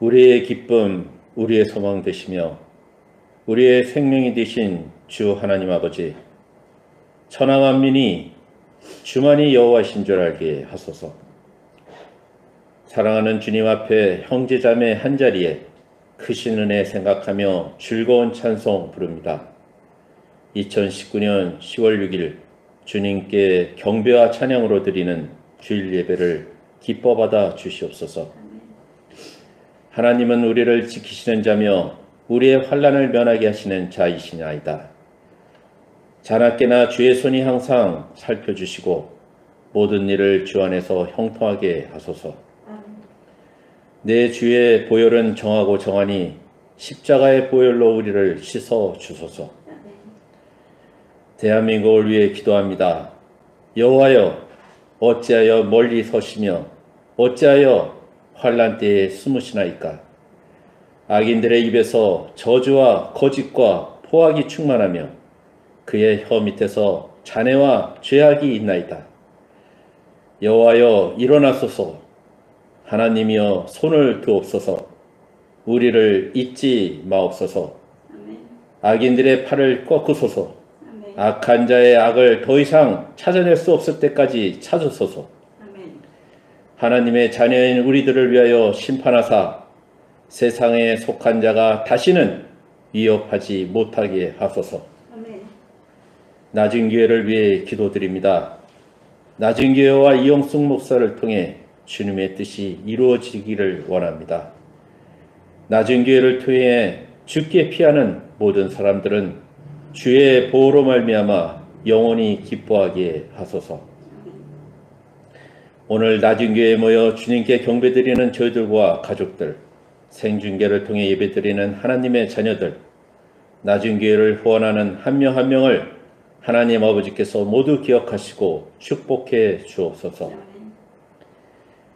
우리의 기쁨, 우리의 소망 되시며 우리의 생명이 되신 주 하나님 아버지, 천하 만민이 주만이 여호와신 줄 알게 하소서. 사랑하는 주님 앞에 형제자매 한자리에 크신 은혜 생각하며 즐거운 찬송 부릅니다. 2019년 10월 6일 주님께 경배와 찬양으로 드리는 주일 예배를 기뻐 받아 주시옵소서. 하나님은 우리를 지키시는 자며 우리의 환난을 면하게 하시는 자이시나이다. 자나깨나 주의 손이 항상 살펴주시고 모든 일을 주 안에서 형통하게 하소서. 내 주의 보혈은 정하고 정하니 십자가의 보혈로 우리를 씻어 주소서. 대한민국을 위해 기도합니다. 여호와여, 어찌하여 멀리 서시며 어찌하여 환난 때에 숨으시나이까. 악인들의 입에서 저주와 거짓과 포악이 충만하며 그의 혀 밑에서 잔해와 죄악이 있나이다. 여호와여, 일어나소서. 하나님이여, 손을 드옵소서. 우리를 잊지 마옵소서. 악인들의 팔을 꺾으소서. 악한 자의 악을 더 이상 찾아낼 수 없을 때까지 찾으소서. 하나님의 자녀인 우리들을 위하여 심판하사 세상에 속한 자가 다시는 위협하지 못하게 하소서. 낮은 교회를 위해 기도드립니다. 낮은 교회와 이영숙 목사를 통해 주님의 뜻이 이루어지기를 원합니다. 낮은 교회를 통해 죽게 피하는 모든 사람들은 주의 보호로 말미암아 영원히 기뻐하게 하소서. 오늘 낮은 교회에 모여 주님께 경배드리는 저희들과 가족들, 생중계를 통해 예배드리는 하나님의 자녀들, 낮은 교회를 후원하는 한 명 한 명을 하나님 아버지께서 모두 기억하시고 축복해 주옵소서.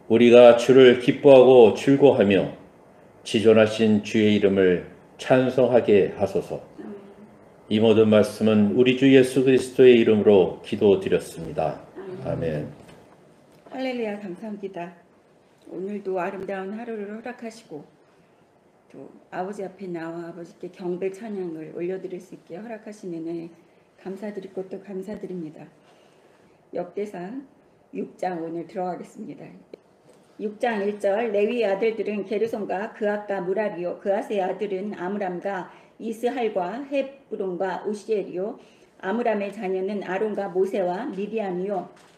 우리가 주를 기뻐하고 즐거워하며 지존하신 주의 이름을 찬송하게 하소서. 이 모든 말씀은 우리 주 예수 그리스도의 이름으로 기도드렸습니다. 아멘. 할렐루야, 감사합니다. 오늘도 아름다운 하루를 허락하시고 또 아버지 앞에 나와 아버지께 경배 찬양을 올려드릴 수 있게 허락하신 은혜 감사드리고 또 감사드립니다. 역대상 6장 오늘 들어가겠습니다. 6장 1절 레위 아들들은 게르손과 그앗과 무라리요, 그앗의 아들은 아므람과 이스할과 헤브론과 우시엘이요, 아므람의 자녀는 아론과 모세와 미디안이요,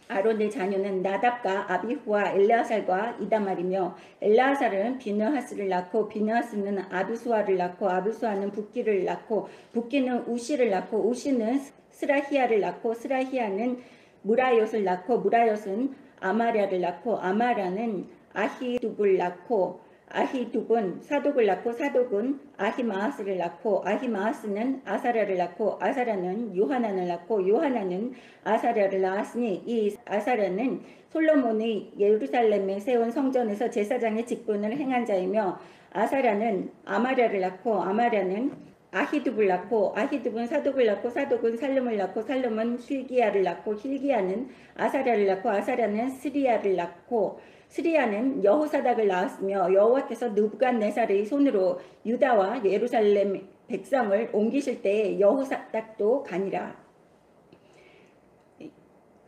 아론의 자녀는 나답과 아비후와 엘르아살과 이다말이며, 엘르아살은 비느하스를 낳고 비느하스는 아비수아를 낳고 아비수아는 붓기를 낳고 붓기는 우시를 낳고 우시는 스라히야를 낳고 스라히야는 무라옅을 낳고 무라옅은 아마랴를 낳고 아마랴는 아히두브를 낳고 아히두브는 사독을 낳고 사독은 아히마아스를 낳고 아히마아스는 아사랴를 낳고 아사랴는 요하난을 낳고 요하난은 아사랴를 낳았으니 이 아사랴는 솔로몬이 예루살렘에 세운 성전에서 제사장의 직분을 행한 자이며 아사랴는 아마랴를 낳고 아마랴는 아히두브를 낳고 아히두브는 사독을 낳고 사독은 살룸을 낳고 살룸은 힐기야를 낳고 힐기야는 아사랴를 낳고 아사랴는 스리야를 낳고 스리야는 여호사닥을 낳았으며 여호와께서 느부갓네살의 손으로 유다와 예루살렘 백성을 옮기실 때에 여호사닥도 가니라.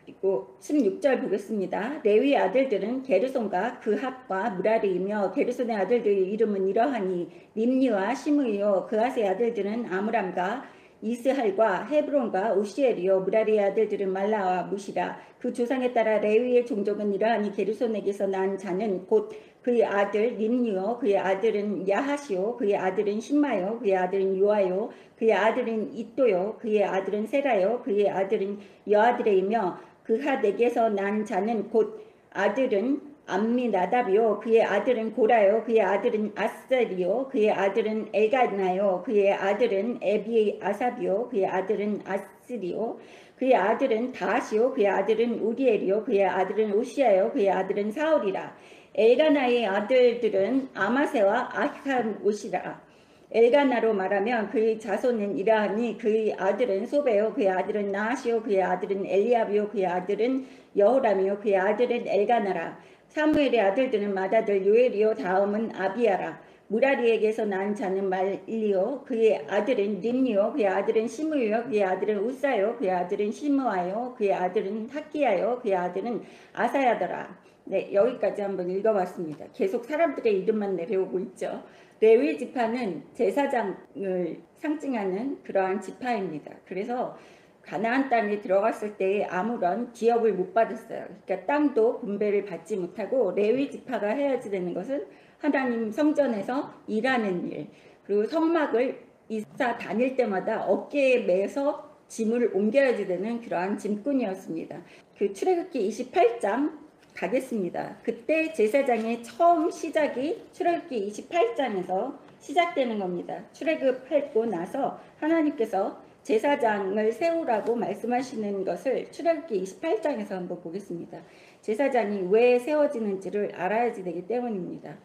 그리고 16절 보겠습니다. 레위 아들들은 게르손과 그핫과 무라리이며 게르손의 아들들의 이름은 이러하니 림니와 시므이요, 그핫의 아들들은 아므람과 이스할과 헤브론과 우시엘이요, 무라리의 아들들은 말라와 무시라. 그 조상에 따라 레위의 종족은 이러하니 게르손에게서 난 자는 곧 그의 아들 림니요, 그의 아들은 야하시요, 그의 아들은 신마요, 그의 아들은 요아요, 그의 아들은 이또요, 그의 아들은 세라요, 그의 아들은 여아드레이며, 그핫에게서 난 자는 곧 아들은 암미나답이요, 그의 아들은 고라요, 그의 아들은 아셀이요, 그의 아들은 엘가나요, 그의 아들은 에비아삽이요, 그의 아들은 아스리요, 그의 아들은 다하시요, 그의 아들은 우리엘이요, 그의 아들은 우시야요, 그의 아들은 사울이라. 엘가나의 아들들은 아마세와 아히감옷이라. 엘가나로 말하면 그의 자손은 이러하니 그의 아들은 소베요, 그의 아들은 나하시요, 그의 아들은 엘리압이요, 그의 아들은 여호람이요, 그의 아들은 엘가나라. 사무엘의 아들들은 맏아들 요엘이요 다음은 아비야라. 무라리에게서 난 자는 말리요 그의 아들은 림니요 그의 아들은 시므요 그의 아들은 우사요 그의 아들은 시므아요 그의 아들은 학기야요 그의 아들은 아사야더라. 네, 여기까지 한번 읽어봤습니다. 계속 사람들의 이름만 내려오고 있죠. 레위 지파는 제사장을 상징하는 그러한 지파입니다. 그래서 가나안 땅에 들어갔을 때 아무런 기업을 못 받았어요. 그러니까 땅도 분배를 받지 못하고 레위 지파가 해야지 되는 것은 하나님 성전에서 일하는 일, 그리고 성막을 이사 다닐 때마다 어깨에 매서 짐을 옮겨야지 되는 그러한 짐꾼이었습니다. 그 출애굽기 28장 가겠습니다. 그때 제사장의 처음 시작이 출애굽기 28장에서 시작되는 겁니다. 출애굽하고 나서 하나님께서 제사장을 세우라고 말씀하시는 것을 출애굽기 28장에서 한번 보겠습니다. 제사장이 왜 세워지는지를 알아야지 되기 때문입니다.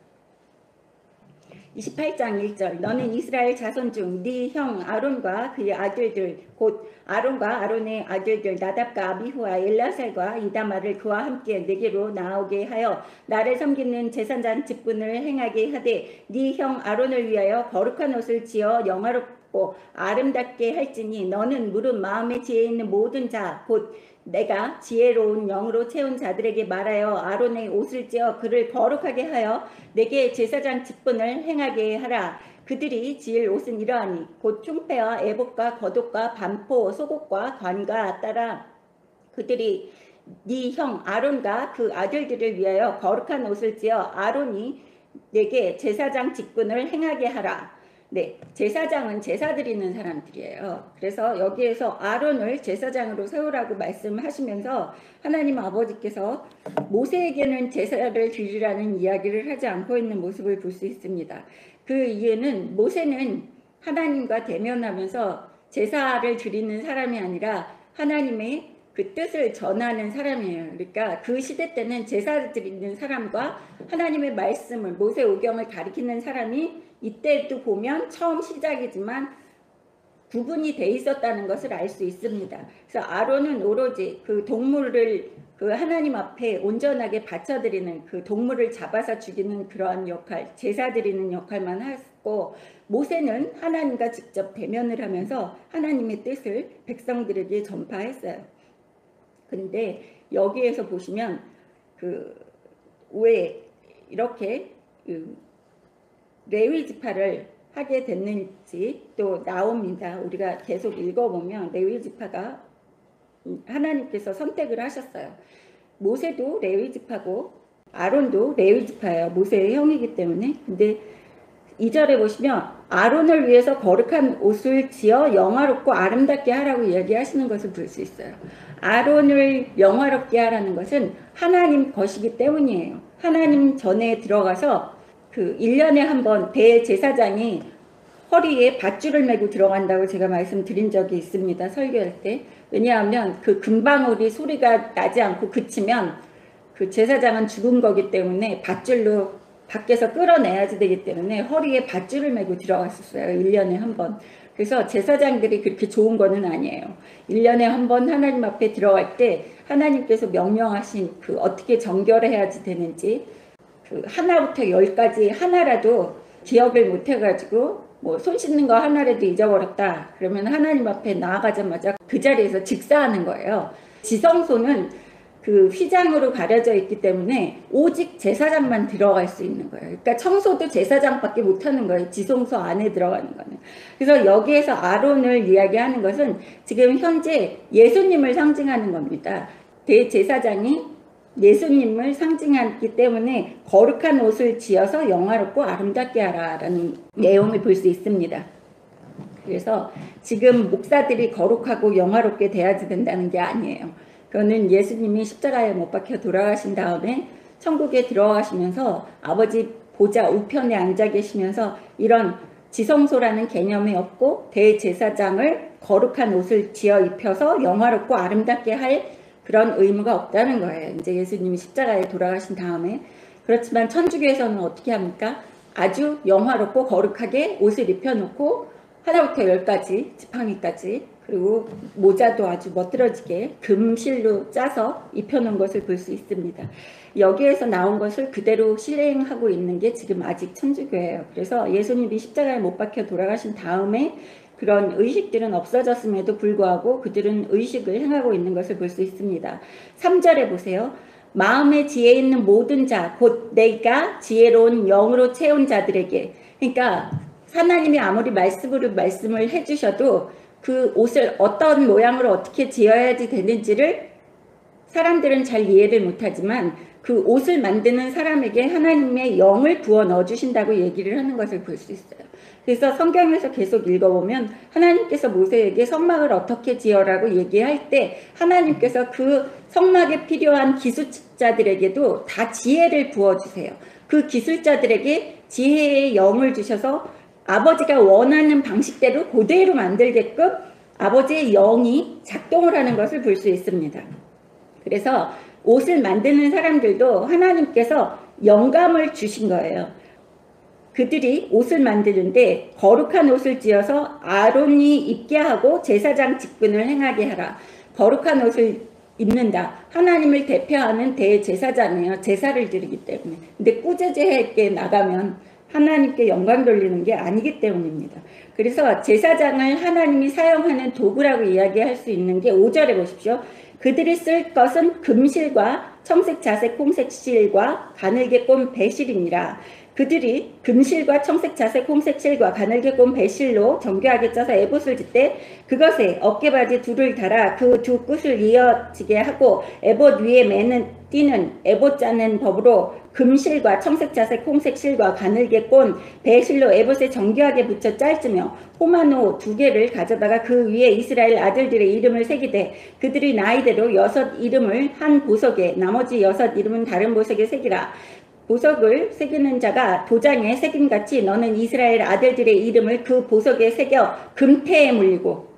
28장 1절 너는 이스라엘 자손 중 네 형 아론과 그의 아들들 곧 아론과 아론의 아들들 나답과 아비후와 엘라살과 이다마를 그와 함께 내게로 나오게 하여 나를 섬기는 제사장 직분을 행하게 하되 네 형 아론을 위하여 거룩한 옷을 지어 영화롭고 아름답게 할지니 너는 무릇 마음에 지혜 있는 모든 자 곧 내가 지혜로운 영으로 채운 자들에게 말하여 아론의 옷을 찌어 그를 거룩하게 하여 내게 제사장 직분을 행하게 하라. 그들이 지을 옷은 이러하니 곧 흉패와 에봇과 겉옷과 반포 속옷과 관과 따라 그들이 네 형 아론과 그 아들들을 위하여 거룩한 옷을 지어 아론이 내게 제사장 직분을 행하게 하라. 네, 제사장은 제사 드리는 사람들이에요. 그래서 여기에서 아론을 제사장으로 세우라고 말씀하시면서 하나님 아버지께서 모세에게는 제사를 드리라는 이야기를 하지 않고 있는 모습을 볼 수 있습니다. 그 이유는 모세는 하나님과 대면하면서 제사를 드리는 사람이 아니라 하나님의 그 뜻을 전하는 사람이에요. 그러니까 그 시대 때는 제사를 드리는 사람과 하나님의 말씀을 모세오경을 가리키는 사람이 이때도 보면 처음 시작이지만 구분이 돼 있었다는 것을 알 수 있습니다. 그래서 아론은 오로지 그 동물을 그 하나님 앞에 온전하게 바쳐드리는 그 동물을 잡아서 죽이는 그러한 역할, 제사 드리는 역할만 했고 모세는 하나님과 직접 대면을 하면서 하나님의 뜻을 백성들에게 전파했어요. 근데 여기에서 보시면 그 왜 이렇게 레위 지파를 하게 됐는지 또 나옵니다. 우리가 계속 읽어보면 레위 지파가 하나님께서 선택을 하셨어요. 모세도 레위 지파고 아론도 레위 지파예요. 모세의 형이기 때문에. 근데 2절에 보시면 아론을 위해서 거룩한 옷을 지어 영화롭고 아름답게 하라고 이야기하시는 것을 볼 수 있어요. 아론을 영화롭게 하라는 것은 하나님 것이기 때문이에요. 하나님 전에 들어가서 그 1년에 한 번 대제사장이 허리에 밧줄을 메고 들어간다고 제가 말씀드린 적이 있습니다. 설교할 때. 왜냐하면 그 금방울이 소리가 나지 않고 그치면 그 제사장은 죽은 거기 때문에 밧줄로 밖에서 끌어내야지 되기 때문에 허리에 밧줄을 메고 들어갔었어요. 1년에 한 번. 그래서 제사장들이 그렇게 좋은 거는 아니에요. 1년에 한 번 하나님 앞에 들어갈 때 하나님께서 명령하신 그 어떻게 정결해야지 되는지 그 하나부터 10까지 하나라도 기억을 못 해가지고 뭐 손 씻는 거 하나라도 잊어버렸다. 그러면 하나님 앞에 나아가자마자 그 자리에서 직사하는 거예요. 지성소는 그 휘장으로 가려져 있기 때문에 오직 제사장만 들어갈 수 있는 거예요. 그러니까 청소도 제사장밖에 못하는 거예요. 지성소 안에 들어가는 거는. 그래서 여기에서 아론을 이야기하는 것은 지금 현재 예수님을 상징하는 겁니다. 대제사장이 예수님을 상징하기 때문에 거룩한 옷을 지어서 영화롭고 아름답게 하라라는 내용을 볼 수 있습니다. 그래서 지금 목사들이 거룩하고 영화롭게 돼야지 된다는 게 아니에요. 그거는 예수님이 십자가에 못 박혀 돌아가신 다음에 천국에 들어가시면서 아버지 보좌 우편에 앉아 계시면서 이런 지성소라는 개념이 없고 대제사장을 거룩한 옷을 지어 입혀서 영화롭고 아름답게 할 그런 의무가 없다는 거예요. 이제 예수님이 십자가에 돌아가신 다음에. 그렇지만 천주교에서는 어떻게 합니까? 아주 영화롭고 거룩하게 옷을 입혀놓고 하나부터 10까지 지팡이까지 그리고 모자도 아주 멋들어지게 금실로 짜서 입혀놓은 것을 볼 수 있습니다. 여기에서 나온 것을 그대로 실행하고 있는 게 지금 아직 천주교예요. 그래서 예수님이 십자가에 못 박혀 돌아가신 다음에 그런 의식들은 없어졌음에도 불구하고 그들은 의식을 행하고 있는 것을 볼 수 있습니다. 3절에 보세요. 마음의 지혜에 있는 모든 자, 곧 내가 지혜로운 영으로 채운 자들에게. 그러니까 하나님이 아무리 말씀을 해주셔도 그 옷을 어떤 모양으로 어떻게 지어야지 되는지를 사람들은 잘 이해를 못하지만 그 옷을 만드는 사람에게 하나님의 영을 부어 넣어주신다고 얘기를 하는 것을 볼 수 있어요. 그래서 성경에서 계속 읽어보면 하나님께서 모세에게 성막을 어떻게 지어라고 얘기할 때 하나님께서 그 성막에 필요한 기술자들에게도 다 지혜를 부어주세요. 그 기술자들에게 지혜의 영을 주셔서 아버지가 원하는 방식대로 그대로 만들게끔 아버지의 영이 작동을 하는 것을 볼 수 있습니다. 그래서 옷을 만드는 사람들도 하나님께서 영감을 주신 거예요. 그들이 옷을 만드는데 거룩한 옷을 지어서 아론이 입게 하고 제사장 직분을 행하게 하라. 거룩한 옷을 입는다. 하나님을 대표하는 대제사장이에요. 제사를 드리기 때문에. 근데 꾸짖게 나가면 하나님께 영광 돌리는 게 아니기 때문입니다. 그래서 제사장을 하나님이 사용하는 도구라고 이야기할 수 있는 게 5절에 보십시오. 그들이 쓸 것은 금실과 청색 자색 홍색 실과 가늘게 꼰 배실이니라. 그들이 금실과 청색 자색 홍색 실과 가늘게 꼰 배실로 정교하게 짜서 에봇을 짓되 그것에 어깨바지 둘을 달아 그 두 끝을 이어지게 하고 에봇 위에 띠는 에봇 짜는 법으로 금실과 청색 자색 홍색 실과 가늘게 꼰 배실로 에봇에 정교하게 붙여 짤지며 호마노 2개를 가져다가 그 위에 이스라엘 아들들의 이름을 새기되 그들이 나이대로 6 이름을 한 보석에 나머지 6 이름은 다른 보석에 새기라. 보석을 새기는 자가 도장에 새김같이 너는 이스라엘 아들들의 이름을 그 보석에 새겨 금태에 물리고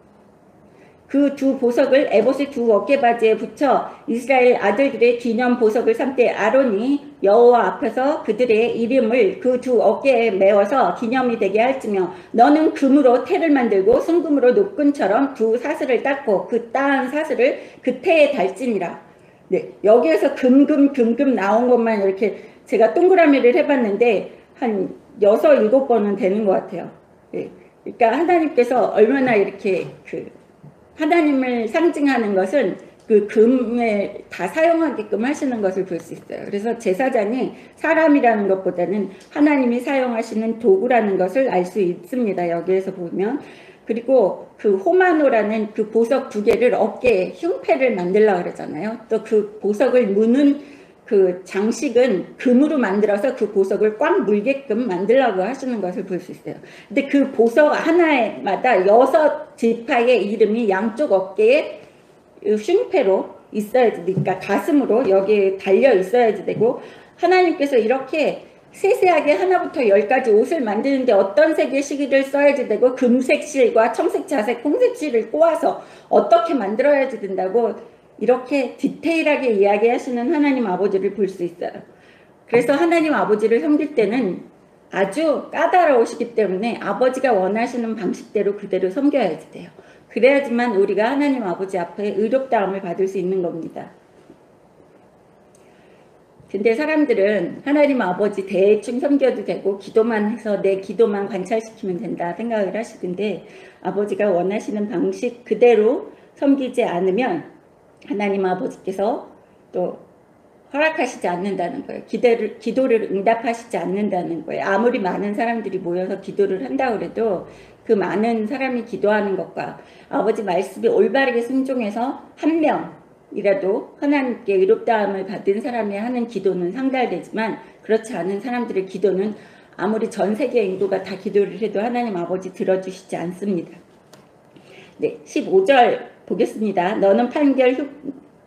그 두 보석을 에봇의 두 어깨바지에 붙여 이스라엘 아들들의 기념 보석을 삼되 아론이 여호와 앞에서 그들의 이름을 그 두 어깨에 메워서 기념이 되게 할지며 너는 금으로 태를 만들고 순금으로 노끈처럼 두 사슬을 닦고 그 따은 사슬을 그 태에 달지니라. 네, 여기에서 금금 나온 것만 이렇게 제가 동그라미를 해봤는데 한 6, 7번은 되는 것 같아요. 네, 그러니까 하나님께서 얼마나 이렇게 하나님을 상징하는 것은 그 금을 다 사용하게끔 하시는 것을 볼 수 있어요. 그래서 제사장이 사람이라는 것보다는 하나님이 사용하시는 도구라는 것을 알 수 있습니다. 여기에서 보면. 그리고 그 호마노라는 그 보석 2개를 어깨에 흉패를 만들려고 그러잖아요. 또 그 보석을 무는 그 장식은 금으로 만들어서 그 보석을 꽉 물게끔 만들려고 하시는 것을 볼 수 있어요. 근데 그 보석 하나마다 6지파의 이름이 양쪽 어깨에 흉패로 있어야지, 그러니까 가슴으로 여기에 달려 있어야지 되고, 하나님께서 이렇게 세세하게 하나부터 10까지 옷을 만드는데 어떤 색의 시기를 써야지 되고 금색 실과 청색 자색 홍색 실을 꼬아서 어떻게 만들어야지 된다고 이렇게 디테일하게 이야기하시는 하나님 아버지를 볼 수 있어요. 그래서 하나님 아버지를 섬길 때는 아주 까다로우시기 때문에 아버지가 원하시는 방식대로 그대로 섬겨야지 돼요. 그래야지만 우리가 하나님 아버지 앞에 의롭다함을 받을 수 있는 겁니다. 근데 사람들은 하나님 아버지 대충 섬겨도 되고 기도만 해서 내 기도만 관찰시키면 된다 생각을 하시던데, 아버지가 원하시는 방식 그대로 섬기지 않으면 하나님 아버지께서 또 허락하시지 않는다는 거예요. 기도를 응답하시지 않는다는 거예요. 아무리 많은 사람들이 모여서 기도를 한다고 해도 그 많은 사람이 기도하는 것과 아버지 말씀에 올바르게 순종해서 한 명이라도 하나님께 의롭다함을 받은 사람이 하는 기도는 상달되지만, 그렇지 않은 사람들의 기도는 아무리 전 세계 인구가 다 기도를 해도 하나님 아버지 들어주시지 않습니다. 네, 15절 보겠습니다. 너는 판결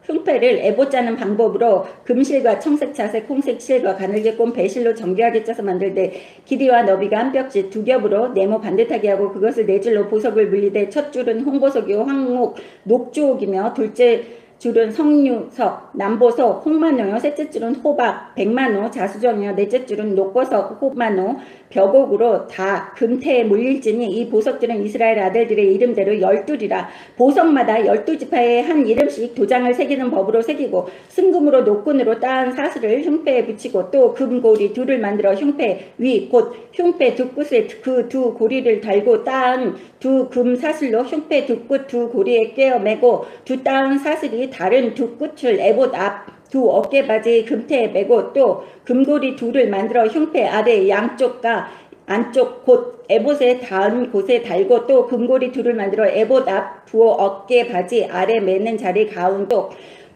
흉패를 에봇 짜는 방법으로 금실과 청색 자색 홍색 실과 가늘게 꼰 배실로 정교하게 짜서 만들되 길이와 너비가 한 뼘씩 2겹으로 네모 반듯하게 하고 그것을 4줄로 보석을 물리되 첫 줄은 홍보석이요 황목 녹주옥이며 둘째 줄은 석류석, 남보석, 홍마노요. 셋째 줄은 호박, 백마노, 자수정이요. 넷째 줄은 녹보석, 호마노, 벽옥으로 다 금태에 물릴지니 이 보석들은 이스라엘 아들들의 이름대로 12이라. 보석마다 12지파에 한 이름씩 도장을 새기는 법으로 새기고 승금으로 녹군으로 따은 사슬을 흉패에 붙이고 또 금고리 둘을 만들어 흉패 위 곧 흉패 두 끝에 그 두 고리를 달고 따은 두 금 사슬로 흉패 두 끝 두 고리에 꿰어 매고 두 따은 사슬이 다른 두 끝을 에봇 앞 두 어깨바지 금태에 매고 또 금고리 둘을 만들어 흉패 아래 양쪽과 안쪽 곧 에봇에 닿은 곳에 달고 또 금고리 둘을 만들어 에봇 앞 두 어깨바지 아래 매는 자리 가운데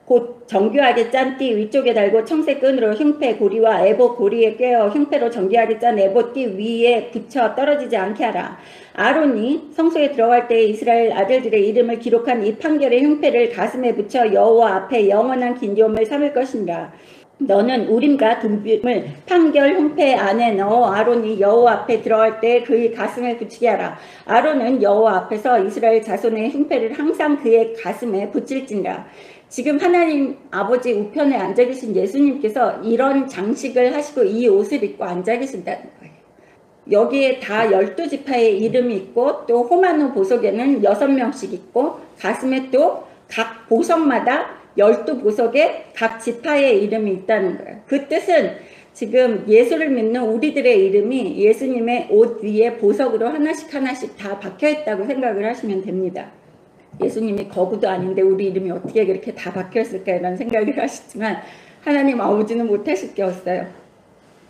곧 정교하게 짠 띠 위쪽에 달고 청색 끈으로 흉패 고리와 에봇 고리에 꿰어 흉패로 정교하게 짠 에봇 띠 위에 붙여 떨어지지 않게 하라. 아론이 성소에 들어갈 때 이스라엘 아들들의 이름을 기록한 이 판결의 흉패를 가슴에 붙여 여호와 앞에 영원한 긴조음을 삼을 것이니라. 너는 우림과 둠빔을 판결 흉패 안에 넣어 아론이 여호와 앞에 들어갈 때 그의 가슴에 붙이게 하라. 아론은 여호와 앞에서 이스라엘 자손의 흉패를 항상 그의 가슴에 붙일지니라. 지금 하나님 아버지 우편에 앉아 계신 예수님께서 이런 장식을 하시고 이 옷을 입고 앉아 계신다는 거예요. 여기에 다 12지파의 이름이 있고 또 호마노 보석에는 6명씩 있고 가슴에 또 각 보석마다 12보석에 각 지파의 이름이 있다는 거예요. 그 뜻은 지금 예수를 믿는 우리들의 이름이 예수님의 옷 위에 보석으로 하나씩 하나씩 다 박혀 있다고 생각을 하시면 됩니다. 예수님이 거구도 아닌데 우리 이름이 어떻게 그렇게 다 박혔을까 이런 생각을 하시지만 하나님 아버지는 못하실 게 없어요.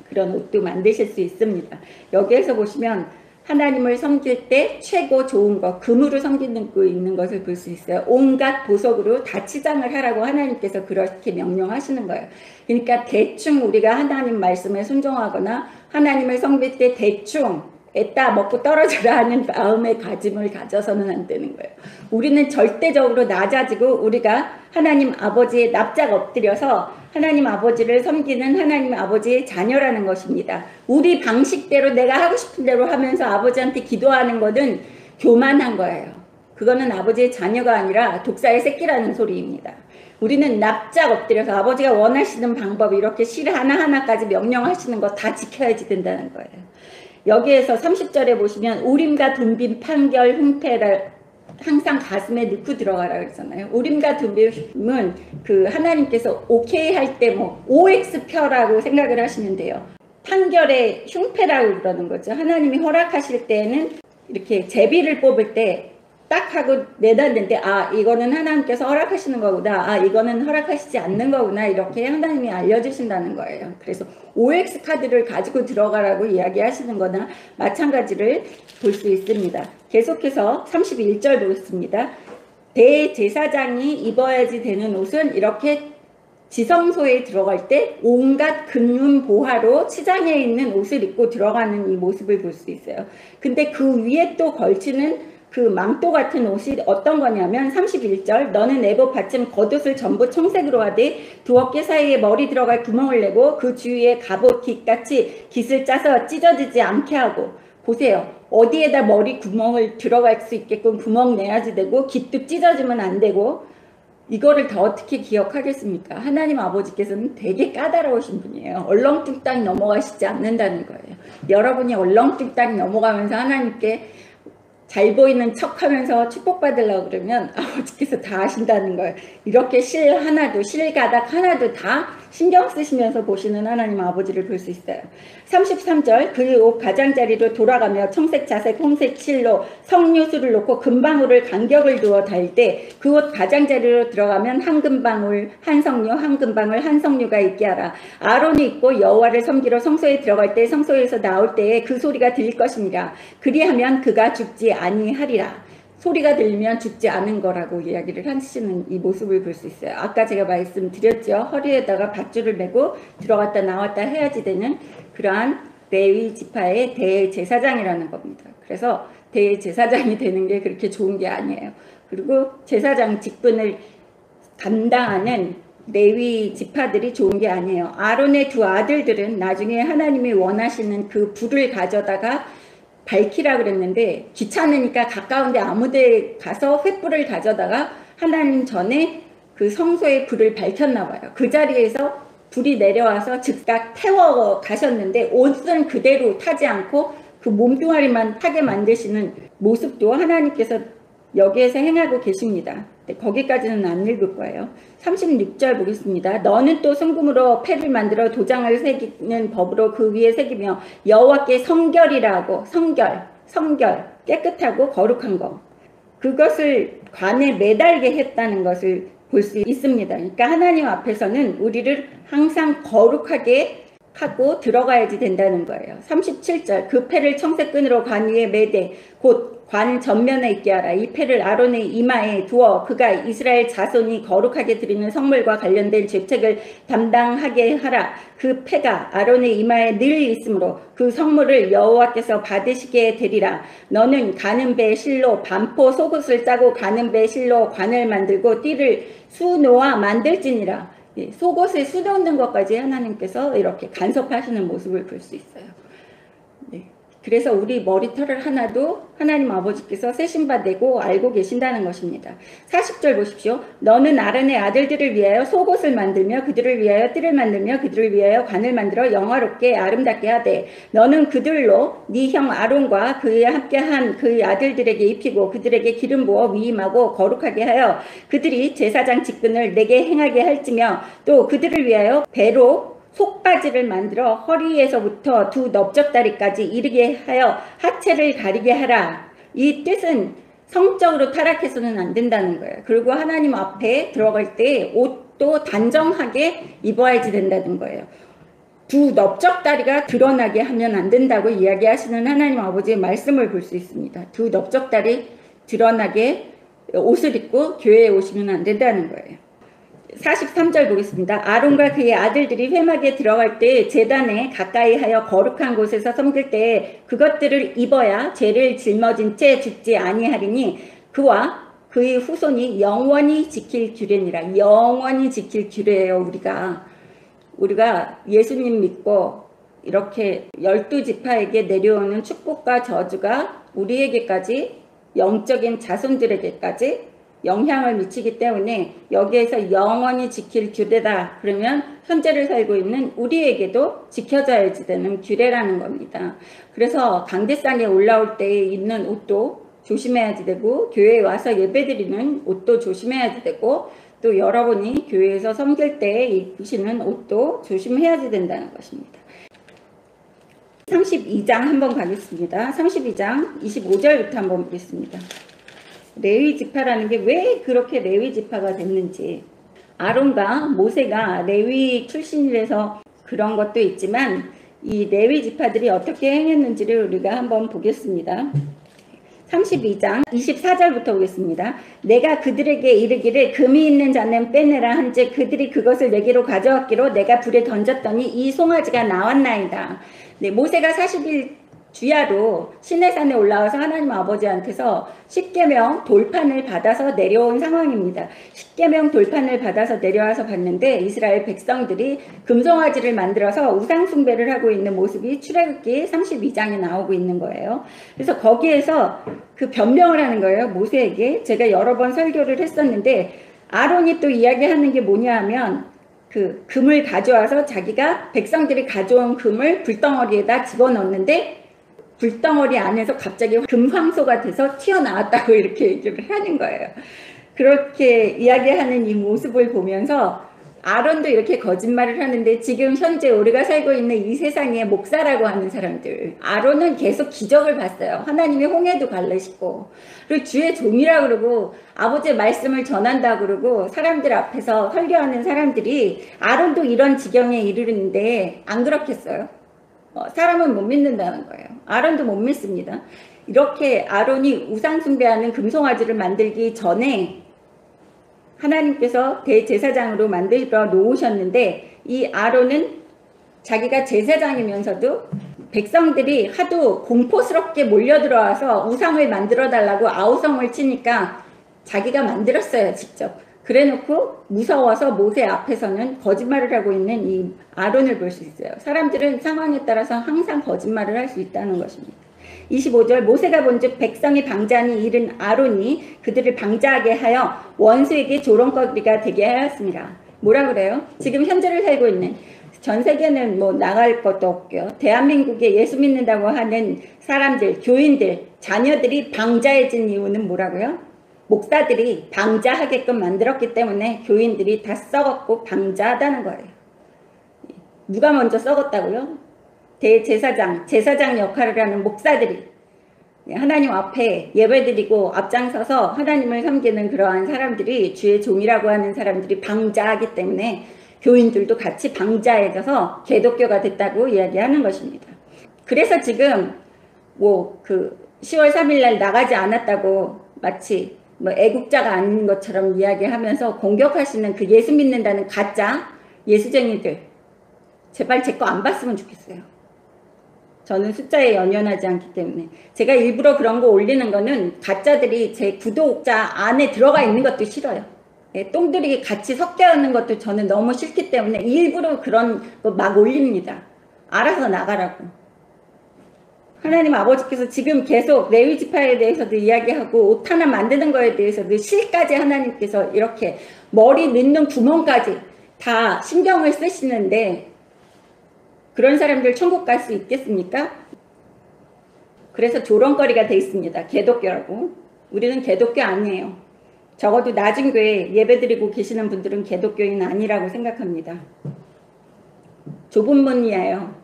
그런 옷도 만드실 수 있습니다. 여기에서 보시면 하나님을 섬길 때 최고 좋은 것, 금으로 섬기고 있는 것을 볼 수 있어요. 온갖 보석으로 다 치장을 하라고 하나님께서 그렇게 명령하시는 거예요. 그러니까 대충 우리가 하나님 말씀에 순종하거나 하나님을 섬길 때 대충 애따 먹고 떨어져라 하는 마음의 가짐을 가져서는 안 되는 거예요. 우리는 절대적으로 낮아지고 우리가 하나님 아버지의 납작 엎드려서 하나님 아버지를 섬기는 하나님 아버지의 자녀라는 것입니다. 우리 방식대로 내가 하고 싶은 대로 하면서 아버지한테 기도하는 것은 교만한 거예요. 그거는 아버지의 자녀가 아니라 독사의 새끼라는 소리입니다. 우리는 납작 엎드려서 아버지가 원하시는 방법 이렇게 실 하나하나까지 명령하시는 거 다 지켜야지 된다는 거예요. 여기에서 30절에 보시면 우림과 둠빔 판결 흉패를 항상 가슴에 넣고 들어가라 그러잖아요. 우림과 둠빔은 그 하나님께서 오케이 할 때 뭐 OX표라고 생각을 하시면 돼요. 판결의 흉패라고 그러는 거죠. 하나님이 허락하실 때는 이렇게 제비를 뽑을 때 딱 하고 내놨는데 아 이거는 하나님께서 허락하시는 거구나, 아 이거는 허락하시지 않는 거구나 이렇게 하나님이 알려주신다는 거예요. 그래서 OX 카드를 가지고 들어가라고 이야기하시는 거나 마찬가지를 볼 수 있습니다. 계속해서 31절 보겠습니다. 대제사장이 입어야지 되는 옷은 이렇게 지성소에 들어갈 때 온갖 금륜 보화로 치장해 있는 옷을 입고 들어가는 이 모습을 볼 수 있어요. 근데 그 위에 또 걸치는 그 망토 같은 옷이 어떤 거냐면 31절 너는 에봇 받침 겉옷을 전부 청색으로 하되 두 어깨 사이에 머리 들어갈 구멍을 내고 그 주위에 갑옷 깃같이 깃을 짜서 찢어지지 않게 하고 보세요. 어디에다 머리 구멍을 들어갈 수 있게끔 구멍 내야지 되고 깃도 찢어지면 안 되고 이거를 더 어떻게 기억하겠습니까? 하나님 아버지께서는 되게 까다로우신 분이에요. 얼렁뚱땅 넘어가시지 않는다는 거예요. 여러분이 얼렁뚱땅 넘어가면서 하나님께 잘 보이는 척 하면서 축복받으려고 그러면 아버지께서 다 하신다는 거예요. 이렇게 실 하나도, 실 가닥 하나도 다 신경 쓰시면서 보시는 하나님 아버지를 볼 수 있어요. 33절 그의 옷 가장자리로 돌아가며 청색, 자색, 홍색 실로 석류수를 놓고 금방울을 간격을 두어 달 때 그 옷 가장자리로 들어가면 한 금방울, 한 석류, 한 금방울, 한 석류가 있게 하라. 아론이 입고 여호와를 섬기러 성소에 들어갈 때 성소에서 나올 때에 그 소리가 들릴 것이니라. 그리하면 그가 죽지 아니하리라. 소리가 들리면 죽지 않은 거라고 이야기를 하시는 이 모습을 볼 수 있어요. 아까 제가 말씀드렸죠. 허리에다가 밧줄을 메고 들어갔다 나왔다 해야지 되는 그러한 레위 지파의 대제사장이라는 겁니다. 그래서 대제사장이 되는 게 그렇게 좋은 게 아니에요. 그리고 제사장 직분을 감당하는 레위 지파들이 좋은 게 아니에요. 아론의 두 아들들은 나중에 하나님이 원하시는 그 불을 가져다가 밝히라 그랬는데 귀찮으니까 가까운데 아무데 가서 횃불을 가져다가 하나님 전에 그 성소의 불을 밝혔나 봐요. 그 자리에서 불이 내려와서 즉각 태워 가셨는데 옷은 그대로 타지 않고 그 몸뚱아리만 타게 만드시는 모습도 하나님께서 여기에서 행하고 계십니다. 거기까지는 안 읽을 거예요. 36절 보겠습니다. 너는 또 순금으로 패를 만들어 도장을 새기는 법으로 그 위에 새기며 여호와께 성결이라고, 성결 깨끗하고 거룩한 거, 그것을 관에 매달게 했다는 것을 볼 수 있습니다. 그러니까 하나님 앞에서는 우리를 항상 거룩하게 하고 들어가야지 된다는 거예요. 37절 그 패를 청색끈으로 관 위에 매되 곧 관 전면에 있게 하라. 이 패를 아론의 이마에 두어 그가 이스라엘 자손이 거룩하게 드리는 성물과 관련된 죄책을 담당하게 하라. 그 패가 아론의 이마에 늘 있으므로 그 성물을 여호와께서 받으시게 되리라. 너는 가는 배 실로 반포 속옷을 짜고 가는 배 실로 관을 만들고 띠를 수놓아 만들지니라. 속옷을 수놓는 것까지 하나님께서 이렇게 간섭하시는 모습을 볼 수 있어요. 네. 그래서 우리 머리털을 하나도 하나님 아버지께서 세신바 되고 알고 계신다는 것입니다. 40절 보십시오. 너는 아론의 아들들을 위하여 속옷을 만들며 그들을 위하여 띠를 만들며 그들을 위하여 관을 만들어 영화롭게 아름답게 하되 너는 그들로 네 형 아론과 그에 함께한 그의 아들들에게 입히고 그들에게 기름 부어 위임하고 거룩하게 하여 그들이 제사장 직분을 내게 행하게 할지며 또 그들을 위하여 배로 속바지를 만들어 허리에서부터 두 넓적다리까지 이르게 하여 하체를 가리게 하라. 이 뜻은 성적으로 타락해서는 안 된다는 거예요. 그리고 하나님 앞에 들어갈 때 옷도 단정하게 입어야지 된다는 거예요. 두 넓적다리가 드러나게 하면 안 된다고 이야기하시는 하나님 아버지의 말씀을 볼 수 있습니다. 두 넓적다리 드러나게 옷을 입고 교회에 오시면 안 된다는 거예요. 43절 보겠습니다. 아론과 그의 아들들이 회막에 들어갈 때 제단에 가까이 하여 거룩한 곳에서 섬길 때 그것들을 입어야 죄를 짊어진 채 죽지 아니하리니 그와 그의 후손이 영원히 지킬 규례니라. 영원히 지킬 규례예요. 우리가 예수님 믿고 이렇게 12지파에게 내려오는 축복과 저주가 우리에게까지 영적인 자손들에게까지 영향을 미치기 때문에 여기에서 영원히 지킬 규례다. 그러면 현재를 살고 있는 우리에게도 지켜져야지 되는 규례라는 겁니다. 그래서 강대상에 올라올 때 입는 옷도 조심해야지 되고 교회에 와서 예배드리는 옷도 조심해야지 되고 또 여러분이 교회에서 섬길 때 입으시는 옷도 조심해야지 된다는 것입니다. 32장 한번 가겠습니다. 32장 25절부터 한번 보겠습니다. 레위 지파라는 게 왜 그렇게 레위 지파가 됐는지, 아론과 모세가 레위 출신이라서 그런 것도 있지만 이 레위 지파들이 어떻게 행했는지를 우리가 한번 보겠습니다. 32장 24절부터 보겠습니다. 내가 그들에게 이르기를 금이 있는 자는 빼내라 한즉 그들이 그것을 내게로 가져왔기로 내가 불에 던졌더니 이 송아지가 나왔나이다. 네, 모세가 40일 주야로 시내산에 올라와서 하나님 아버지한테서 십계명 돌판을 받아서 내려온 상황입니다. 십계명 돌판을 받아서 내려와서 봤는데 이스라엘 백성들이 금송아지를 만들어서 우상 숭배를 하고 있는 모습이 출애굽기 32장에 나오고 있는 거예요. 그래서 거기에서 그 변명을 하는 거예요. 모세에게. 제가 여러 번 설교를 했었는데 아론이 또 이야기하는 게 뭐냐 하면 그 금을 가져와서 자기가 백성들이 가져온 금을 불덩어리에다 집어넣는데 불덩어리 안에서 갑자기 금황소가 돼서 튀어나왔다고 이렇게 얘기를 하는 거예요. 그렇게 이야기하는 이 모습을 보면서 아론도 이렇게 거짓말을 하는데 지금 현재 우리가 살고 있는 이 세상에 목사라고 하는 사람들, 아론은 계속 기적을 봤어요. 하나님의 홍해도 갈라시고 그리고 주의 종이라고 그러고 아버지의 말씀을 전한다고 그러고 사람들 앞에서 설교하는 사람들이 아론도 이런 지경에 이르는데 안 그렇겠어요? 사람은 못 믿는다는 거예요. 아론도 못 믿습니다. 이렇게 아론이 우상 숭배하는 금송아지를 만들기 전에 하나님께서 대제사장으로 만들어 놓으셨는데 이 아론은 자기가 제사장이면서도 백성들이 하도 공포스럽게 몰려들어와서 우상을 만들어 달라고 아우성을 치니까 자기가 만들었어요. 직접. 그래놓고 무서워서 모세 앞에서는 거짓말을 하고 있는 이 아론을 볼 수 있어요. 사람들은 상황에 따라서 항상 거짓말을 할 수 있다는 것입니다. 25절 모세가 본즉 백성이 방자하니 이른 아론이 그들을 방자하게 하여 원수에게 조롱거리가 되게 하였습니다. 뭐라 그래요? 지금 현재를 살고 있는 전 세계는 뭐 나갈 것도 없고요. 대한민국에 예수 믿는다고 하는 사람들, 교인들, 자녀들이 방자해진 이유는 뭐라고요? 목사들이 방자하게끔 만들었기 때문에 교인들이 다 썩었고 방자하다는 거예요. 누가 먼저 썩었다고요? 대제사장, 제사장 역할을 하는 목사들이 하나님 앞에 예배드리고 앞장서서 하나님을 섬기는 그러한 사람들이 주의 종이라고 하는 사람들이 방자하기 때문에 교인들도 같이 방자해져서 개독교가 됐다고 이야기하는 것입니다. 그래서 지금 뭐 그 10월 3일 날 나가지 않았다고 마치 뭐 애국자가 아닌 것처럼 이야기하면서 공격하시는 그 예수 믿는다는 가짜 예수쟁이들, 제발 제 거 안 봤으면 좋겠어요. 저는 숫자에 연연하지 않기 때문에. 제가 일부러 그런 거 올리는 거는 가짜들이 제 구독자 안에 들어가 있는 것도 싫어요. 똥들이 같이 섞여 있는 것도 저는 너무 싫기 때문에 일부러 그런 거 막 올립니다. 알아서 나가라고. 하나님 아버지께서 지금 계속 레위 지파에 대해서도 이야기하고 옷 하나 만드는 거에 대해서도 실까지 하나님께서 이렇게 머리 넣는 구멍까지 다 신경을 쓰시는데 그런 사람들 천국 갈 수 있겠습니까? 그래서 조롱거리가 돼 있습니다. 개독교라고. 우리는 개독교 아니에요. 적어도 낮은 교회 예배드리고 계시는 분들은 개독교인 아니라고 생각합니다. 좁은 문이에요.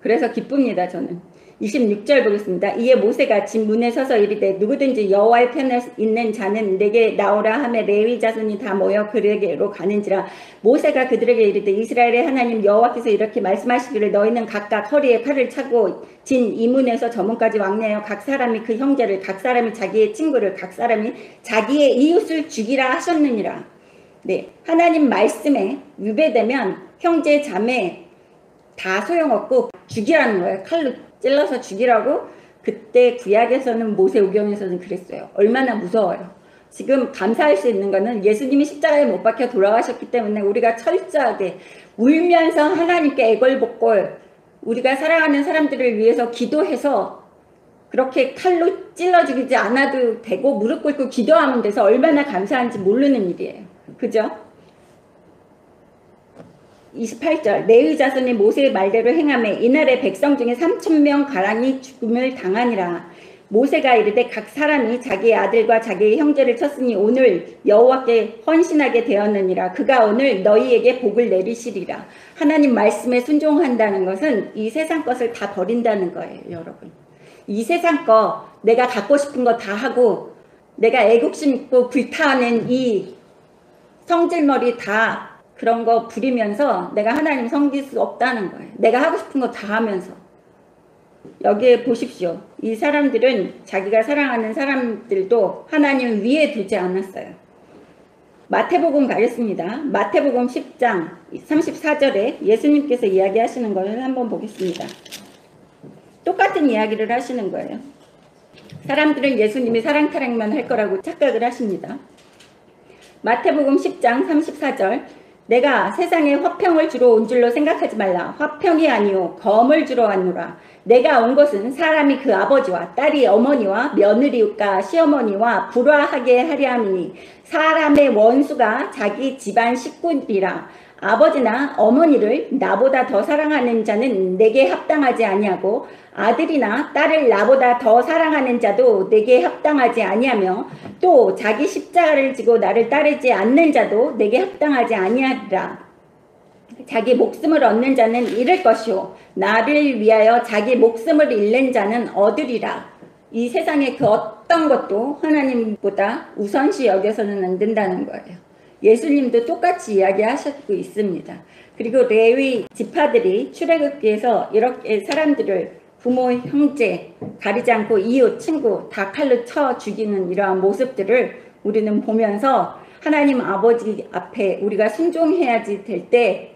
그래서 기쁩니다. 저는. 26절 보겠습니다. 이에 모세가 집 문에 서서 이르되 누구든지 여호와의 편에 있는 자는 내게 나오라 하매 레위 자손이 다 모여 그에게로 가는지라. 모세가 그들에게 이르되 이스라엘의 하나님 여호와께서 이렇게 말씀하시기를 너희는 각각 허리에 칼을 차고 진 이 문에서 저 문까지 왕래하여 각 사람이 그 형제를 각 사람이 자기의 친구를 각 사람이 자기의 이웃을 죽이라 하셨느니라. 네, 하나님 말씀에 위배되면 형제 자매 다 소용없고 죽이라는 거예요. 칼로 찔러서 죽이라고. 그때 구약에서는 모세오경에서는 그랬어요. 얼마나 무서워요. 지금 감사할 수 있는 거는 예수님이 십자가에 못 박혀 돌아가셨기 때문에 우리가 철저하게 울면서 하나님께 애걸복걸 우리가 사랑하는 사람들을 위해서 기도해서 그렇게 칼로 찔러 죽이지 않아도 되고 무릎 꿇고 기도하면 돼서 얼마나 감사한지 모르는 일이에요. 그죠? 28절 레위 자손이 모세의 말대로 행하매 이날에 백성 중에 3,000명 가량이 죽음을 당하니라. 모세가 이르되 각 사람이 자기의 아들과 자기의 형제를 쳤으니 오늘 여호와께 헌신하게 되었느니라. 그가 오늘 너희에게 복을 내리시리라. 하나님 말씀에 순종한다는 것은 이 세상 것을 다 버린다는 거예요. 여러분, 이 세상 거 내가 갖고 싶은 거 다 하고 내가 애국심 있고 불타는 이 성질머리 다 그런 거 부리면서 내가 하나님 섬길 수 없다는 거예요. 내가 하고 싶은 거 다 하면서. 여기에 보십시오. 이 사람들은 자기가 사랑하는 사람들도 하나님 위에 두지 않았어요. 마태복음 가겠습니다. 마태복음 10장 34절에 예수님께서 이야기하시는 것을 한번 보겠습니다. 똑같은 이야기를 하시는 거예요. 사람들은 예수님이 사랑타령만 할 거라고 착각을 하십니다. 마태복음 10장 34절 내가 세상에 화평을 주러 온 줄로 생각하지 말라. 화평이 아니요 검을 주러 왔노라. 내가 온 것은 사람이 그 아버지와 딸이 어머니와 며느리가 시어머니와 불화하게 하려 함이니 사람의 원수가 자기 집안 식구이라. 아버지나 어머니를 나보다 더 사랑하는 자는 내게 합당하지 아니하고 아들이나 딸을 나보다 더 사랑하는 자도 내게 합당하지 아니하며 또 자기 십자가를 지고 나를 따르지 않는 자도 내게 합당하지 아니하리라. 자기 목숨을 얻는 자는 잃을 것이요 나를 위하여 자기 목숨을 잃는 자는 얻으리라. 이 세상의 그 어떤 것도 하나님보다 우선시 여겨서는 안 된다는 거예요. 예수님도 똑같이 이야기하셨고 있습니다. 그리고 레위 지파들이 출애굽기에서 이렇게 사람들을 부모, 형제 가리지 않고 이웃, 친구 다 칼로 쳐 죽이는 이러한 모습들을 우리는 보면서 하나님 아버지 앞에 우리가 순종해야지 될 때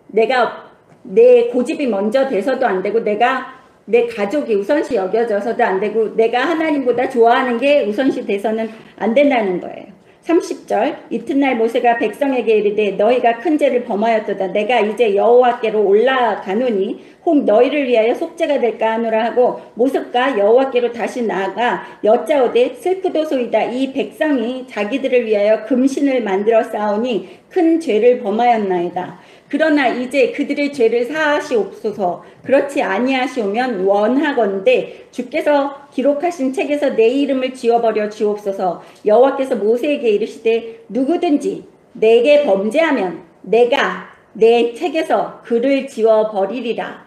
내가 내 고집이 먼저 돼서도 안 되고 내가 내 가족이 우선시 여겨져서도 안 되고 내가 하나님보다 좋아하는 게 우선시 돼서는 안 된다는 거예요. 30절 이튿날 모세가 백성에게 이르되 너희가 큰 죄를 범하였도다. 내가 이제 여호와께로 올라가노니 혹 너희를 위하여 속죄가 될까 하노라 하고 모습과 여호와께로 다시 나아가 여짜오되 슬프도소이다. 이 백성이 자기들을 위하여 금신을 만들어 쌓으니 큰 죄를 범하였나이다. 그러나 이제 그들의 죄를 사하시옵소서. 그렇지 아니하시오면 원하건대 주께서 기록하신 책에서 내 이름을 지워버려 주옵소서. 여호와께서 모세에게 이르시되 누구든지 내게 범죄하면 내가 내 책에서 그를 지워버리리라.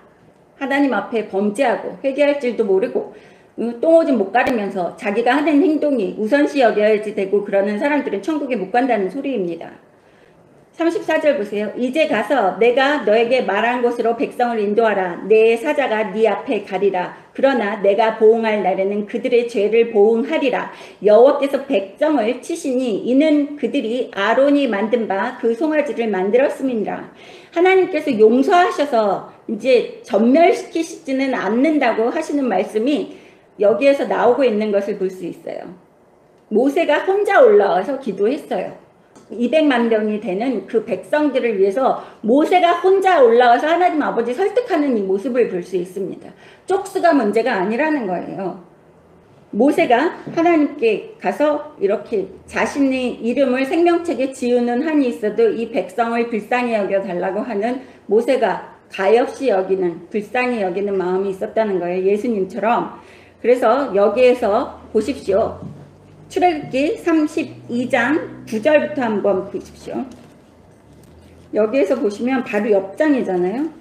하나님 앞에 범죄하고 회개할 줄도 모르고 똥오줌 못 가리면서 자기가 하는 행동이 우선시 여겨야지 되고 그러는 사람들은 천국에 못 간다는 소리입니다. 34절 보세요. 이제 가서 내가 너에게 말한 곳으로 백성을 인도하라. 내 사자가 네 앞에 가리라. 그러나 내가 보응할 날에는 그들의 죄를 보응하리라. 여호와께서 백성을 치시니 이는 그들이 아론이 만든 바 그 송아지를 만들었음이니라. 하나님께서 용서하셔서 이제 전멸시키시지는 않는다고 하시는 말씀이 여기에서 나오고 있는 것을 볼 수 있어요. 모세가 혼자 올라와서 기도했어요. 200만 명이 되는 그 백성들을 위해서 모세가 혼자 올라와서 하나님 아버지 설득하는 이 모습을 볼 수 있습니다. 쪽수가 문제가 아니라는 거예요. 모세가 하나님께 가서 이렇게 자신의 이름을 생명책에 지우는 한이 있어도 이 백성을 불쌍히 여겨달라고 하는 모세가 가엾이 여기는, 불쌍히 여기는 마음이 있었다는 거예요. 예수님처럼. 그래서 여기에서 보십시오. 출애굽기 32장 9절부터 한번 보십시오. 여기에서 보시면 바로 옆장이잖아요.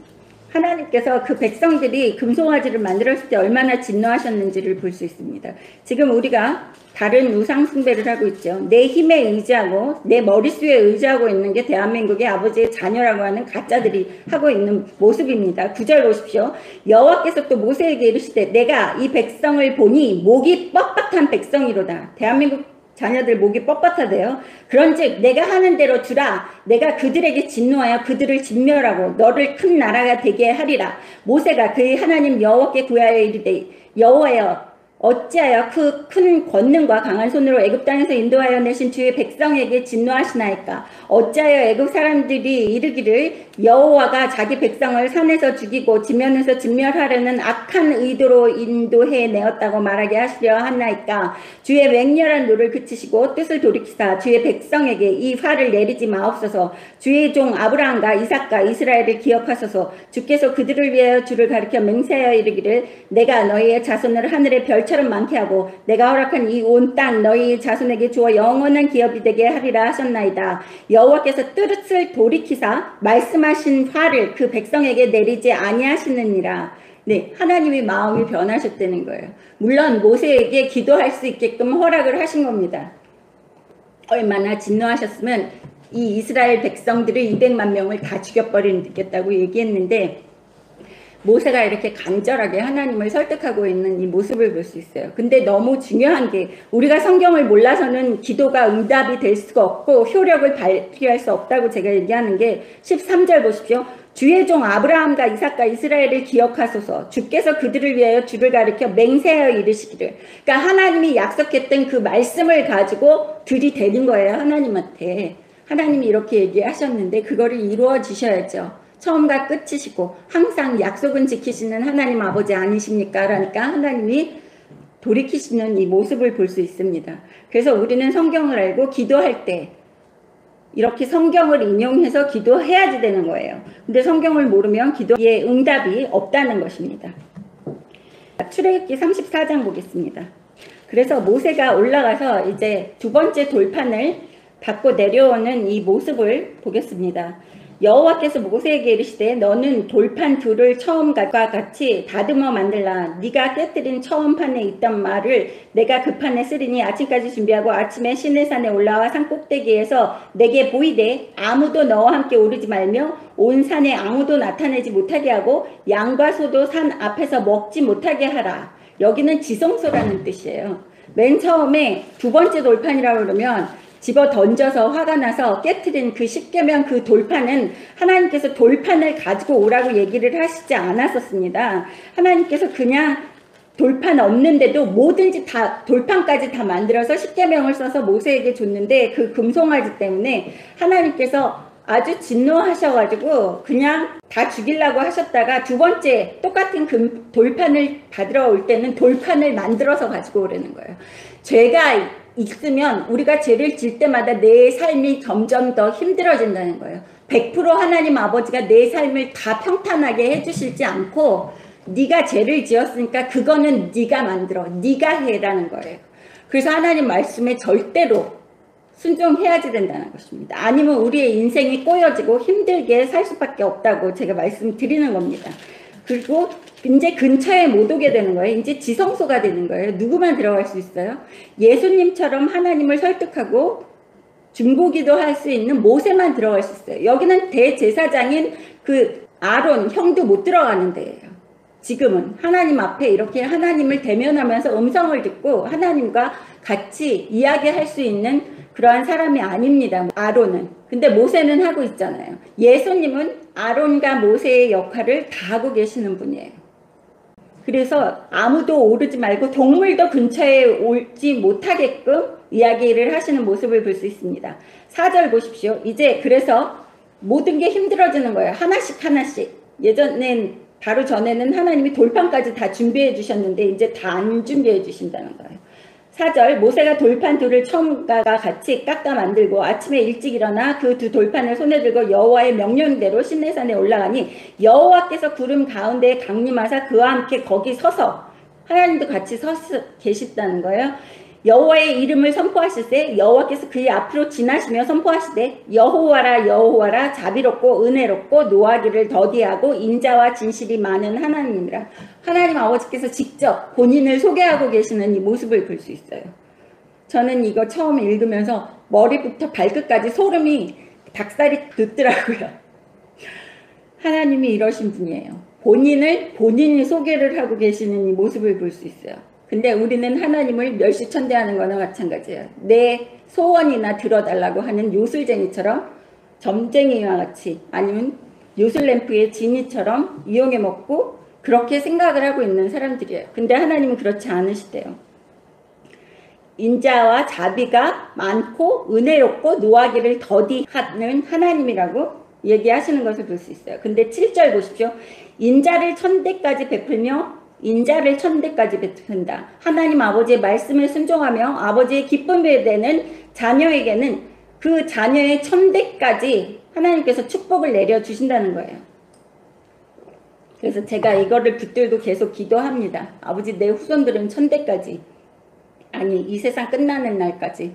하나님께서 그 백성들이 금송아지를 만들었을 때 얼마나 진노하셨는지를 볼 수 있습니다. 지금 우리가 다른 우상 숭배를 하고 있죠. 내 힘에 의지하고 내 머릿수에 의지하고 있는 게 대한민국의 아버지의 자녀라고 하는 가짜들이 하고 있는 모습입니다. 9절 보십시오. 여호와께서 또 모세에게 이르시되 내가 이 백성을 보니 목이 뻣뻣한 백성이로다. 대한민국 자녀들 목이 뻣뻣하대요. 그런즉 내가 하는 대로 두라. 내가 그들에게 진노하여 그들을 진멸하고 너를 큰 나라가 되게 하리라. 모세가 그의 하나님 여호와께 구하여 이르되 여호와여 어찌하여 그 큰 권능과 강한 손으로 애굽 땅에서 인도하여 내신 주의 백성에게 진노하시나이까. 어찌하여 애굽 사람들이 이르기를 여호와가 자기 백성을 산에서 죽이고 지면에서 진멸하려는 악한 의도로 인도해 내었다고 말하게 하시려 하나이까. 주의 맹렬한 노를 그치시고 뜻을 돌이키사 주의 백성에게 이 화를 내리지 마옵소서. 주의 종 아브라함과 이삭과 이스라엘을 기억하소서. 주께서 그들을 위하여 주를 가리켜 맹세하여 이르기를 내가 너희의 자손을 하늘의 별처럼 많게 하고 내가 허락한 이 온 땅 너희 자손에게 주어 영원한 기업이 되게 하리라 하셨나이다. 여호와께서 뜻을 돌이키사 말씀하신 화를 그 백성에게 내리지 아니하시느니라. 네, 하나님의 마음이 변하셨다는 거예요. 물론 모세에게 기도할 수 있게끔 허락을 하신 겁니다. 얼마나 진노하셨으면 이 이스라엘 백성들을 200만 명을 다 죽여버리겠다고 얘기했는데 모세가 이렇게 간절하게 하나님을 설득하고 있는 이 모습을 볼 수 있어요. 근데 너무 중요한 게 우리가 성경을 몰라서는 기도가 응답이 될 수가 없고 효력을 발휘할 수 없다고 제가 얘기하는 게 13절 보십시오. 주의 종 아브라함과 이삭과 이스라엘을 기억하소서. 주께서 그들을 위하여 주를 가리켜 맹세하여 이르시기를. 그러니까 하나님이 약속했던 그 말씀을 가지고 들이대는 거예요. 하나님한테. 하나님이 이렇게 얘기하셨는데 그거를 이루어 주셔야죠. 처음과 끝이시고 항상 약속은 지키시는 하나님 아버지 아니십니까? 그러니까 하나님이 돌이키시는 이 모습을 볼 수 있습니다. 그래서 우리는 성경을 알고 기도할 때 이렇게 성경을 인용해서 기도해야지 되는 거예요. 근데 성경을 모르면 기도에 응답이 없다는 것입니다. 출애굽기 34장 보겠습니다. 그래서 모세가 올라가서 이제 두 번째 돌판을 받고 내려오는 이 모습을 보겠습니다. 여호와께서 모세에게 이르시되 너는 돌판 둘을 처음과 같이 다듬어 만들라. 네가 깨뜨린 처음 판에 있던 말을 내가 그 판에 쓰리니 아침까지 준비하고 아침에 시내산에 올라와 산 꼭대기에서 내게 보이되 아무도 너와 함께 오르지 말며 온 산에 아무도 나타내지 못하게 하고 양과 소도 산 앞에서 먹지 못하게 하라. 여기는 지성소라는 뜻이에요. 맨 처음에 두 번째 돌판이라고 그러면 집어 던져서 화가 나서 깨트린 그 10계명 그 돌판은 하나님께서 돌판을 가지고 오라고 얘기를 하시지 않았었습니다. 하나님께서 그냥 돌판 없는데도 뭐든지 다 돌판까지 다 만들어서 십계명을 써서 모세에게 줬는데 그 금송아지 때문에 하나님께서 아주 진노하셔가지고 그냥 다 죽이려고 하셨다가 두 번째 똑같은 돌판을 받으러 올 때는 돌판을 만들어서 가지고 오라는 거예요. 죄가 있으면 우리가 죄를 질 때마다 내 삶이 점점 더 힘들어진다는 거예요. 100% 하나님 아버지가 내 삶을 다 평탄하게 해주실지 않고 네가 죄를 지었으니까 그거는 네가 만들어, 네가 해라는 거예요. 그래서 하나님 말씀에 절대로 순종해야지 된다는 것입니다. 아니면 우리의 인생이 꼬여지고 힘들게 살 수밖에 없다고 제가 말씀드리는 겁니다. 그리고 이제 근처에 못 오게 되는 거예요. 이제 지성소가 되는 거예요. 누구만 들어갈 수 있어요? 예수님처럼 하나님을 설득하고 중보기도 할 수 있는 모세만 들어갈 수 있어요. 여기는 대제사장인 그 아론 형도 못 들어가는 데예요. 지금은 하나님 앞에 이렇게 하나님을 대면하면서 음성을 듣고 하나님과 같이 이야기할 수 있는 그러한 사람이 아닙니다. 아론은. 근데 모세는 하고 있잖아요. 예수님은 아론과 모세의 역할을 다 하고 계시는 분이에요. 그래서 아무도 오르지 말고 동물도 근처에 오지 못하게끔 이야기를 하시는 모습을 볼 수 있습니다. 4절 보십시오. 이제 그래서 모든 게 힘들어지는 거예요. 하나씩 하나씩. 바로 전에는 하나님이 돌판까지 다 준비해 주셨는데 이제 다 안 준비해 주신다는 거예요. 4절 모세가 돌판 둘을 처음과 같이 깎아 만들고 아침에 일찍 일어나 그 두 돌판을 손에 들고 여호와의 명령대로 시내산에 올라가니 여호와께서 구름 가운데에 강림하사 그와 함께 거기 서서 하나님도 같이 서 계셨다는 거예요. 여호와의 이름을 선포하실때 여호와께서 그의 앞으로 지나시며 선포하시되 여호와라 여호와라 자비롭고 은혜롭고 노하기를 더디하고 인자와 진실이 많은 하나님이라. 하나님 아버지께서 직접 본인을 소개하고 계시는 이 모습을 볼 수 있어요. 저는 이거 처음 읽으면서 머리부터 발끝까지 소름이 닭살이 돋더라고요. 하나님이 이러신 분이에요. 본인이 소개를 하고 계시는 이 모습을 볼 수 있어요. 근데 우리는 하나님을 멸시천대하는 거나 마찬가지예요. 내 소원이나 들어달라고 하는 요술쟁이처럼 점쟁이와 같이 아니면 요술램프의 지니처럼 이용해 먹고 그렇게 생각을 하고 있는 사람들이에요. 근데 하나님은 그렇지 않으시대요. 인자와 자비가 많고 은혜롭고 노하기를 더디하는 하나님이라고 얘기하시는 것을 볼 수 있어요. 근데 7절 보십시오. 인자를 천대까지 베푼다. 하나님 아버지의 말씀에 순종하며 아버지의 기쁨이 되는 자녀에게는 그 자녀의 천대까지 하나님께서 축복을 내려주신다는 거예요. 그래서 제가 이거를 붙들고 계속 기도합니다. 아버지 내 후손들은 천대까지 아니 이 세상 끝나는 날까지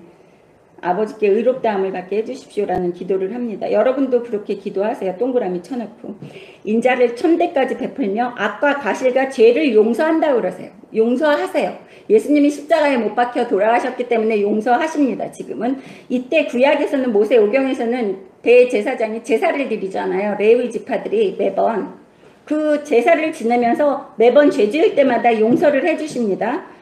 아버지께 의롭다함을 받게 해주십시오라는 기도를 합니다. 여러분도 그렇게 기도하세요. 동그라미 쳐놓고. 인자를 천대까지 베풀며 악과 과실과 죄를 용서한다고 그러세요. 용서하세요. 예수님이 십자가에 못 박혀 돌아가셨기 때문에 용서하십니다. 지금은. 이때 구약에서는 모세오경에서는 대제사장이 제사를 드리잖아요. 레위 지파들이 매번. 그 제사를 지내면서 매번 죄 지을 때마다 용서를 해주십니다.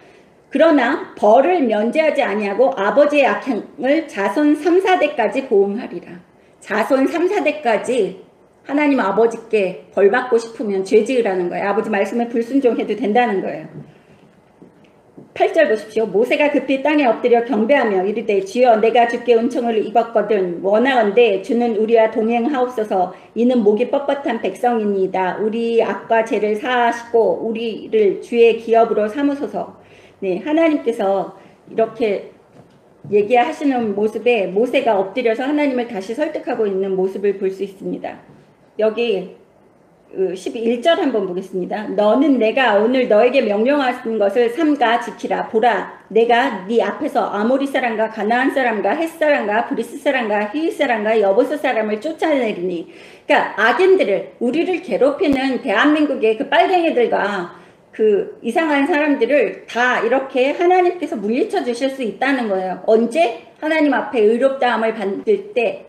그러나 벌을 면제하지 아니하고 아버지의 악행을 자손 3, 4대까지 보응하리라. 자손 3, 4대까지 하나님 아버지께 벌 받고 싶으면 죄 지으라는 거예요. 아버지 말씀에 불순종해도 된다는 거예요. 8절 보십시오. 모세가 급히 땅에 엎드려 경배하며 이르되 주여 내가 주께 은총을 입었거든 원하건대 주는 우리와 동행하옵소서. 이는 목이 뻣뻣한 백성이니이다. 우리 악과 죄를 사하시고 우리를 주의 기업으로 삼으소서. 네, 하나님께서 이렇게 얘기하시는 모습에 모세가 엎드려서 하나님을 다시 설득하고 있는 모습을 볼 수 있습니다. 여기 11절 한번 보겠습니다. 너는 내가 오늘 너에게 명령하신 것을 삼가 지키라. 보라, 내가 네 앞에서 아모리 사람과 가나안 사람과 헷 사람과 브리스 사람과 히윗 사람과 여보스 사람을 쫓아내리니. 그러니까 악인들을 우리를 괴롭히는 대한민국의 그 빨갱이들과 그 이상한 사람들을 다 이렇게 하나님께서 물리쳐 주실 수 있다는 거예요. 언제? 하나님 앞에 의롭다함을 받을 때.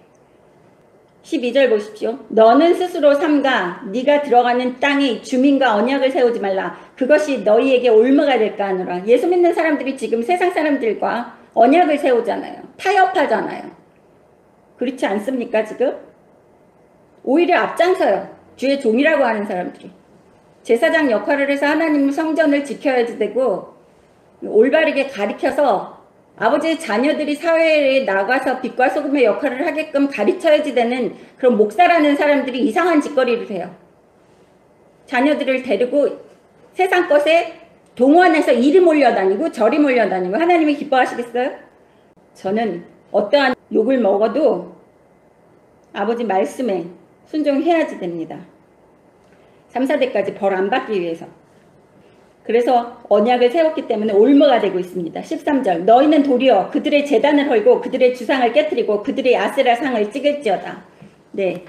12절 보십시오. 너는 스스로 삼가 네가 들어가는 땅에 주민과 언약을 세우지 말라. 그것이 너희에게 올무가 될까 하노라. 예수 믿는 사람들이 지금 세상 사람들과 언약을 세우잖아요. 타협하잖아요. 그렇지 않습니까 지금? 오히려 앞장서요. 주의 종이라고 하는 사람들이. 제사장 역할을 해서 하나님 성전을 지켜야지 되고, 올바르게 가르쳐서 아버지의 자녀들이 사회에 나가서 빛과 소금의 역할을 하게끔 가르쳐야지 되는 그런 목사라는 사람들이 이상한 짓거리를 해요. 자녀들을 데리고 세상 것에 동원해서 이리 몰려다니고 저리 몰려다니고 하나님이 기뻐하시겠어요? 저는 어떠한 욕을 먹어도 아버지 말씀에 순종해야지 됩니다. 3, 4대까지 벌 안 받기 위해서. 그래서 언약을 세웠기 때문에 올무가 되고 있습니다. 13절 너희는 도리어 그들의 제단을 헐고 그들의 주상을 깨뜨리고 그들의 아세라 상을 찍을지어다. 네,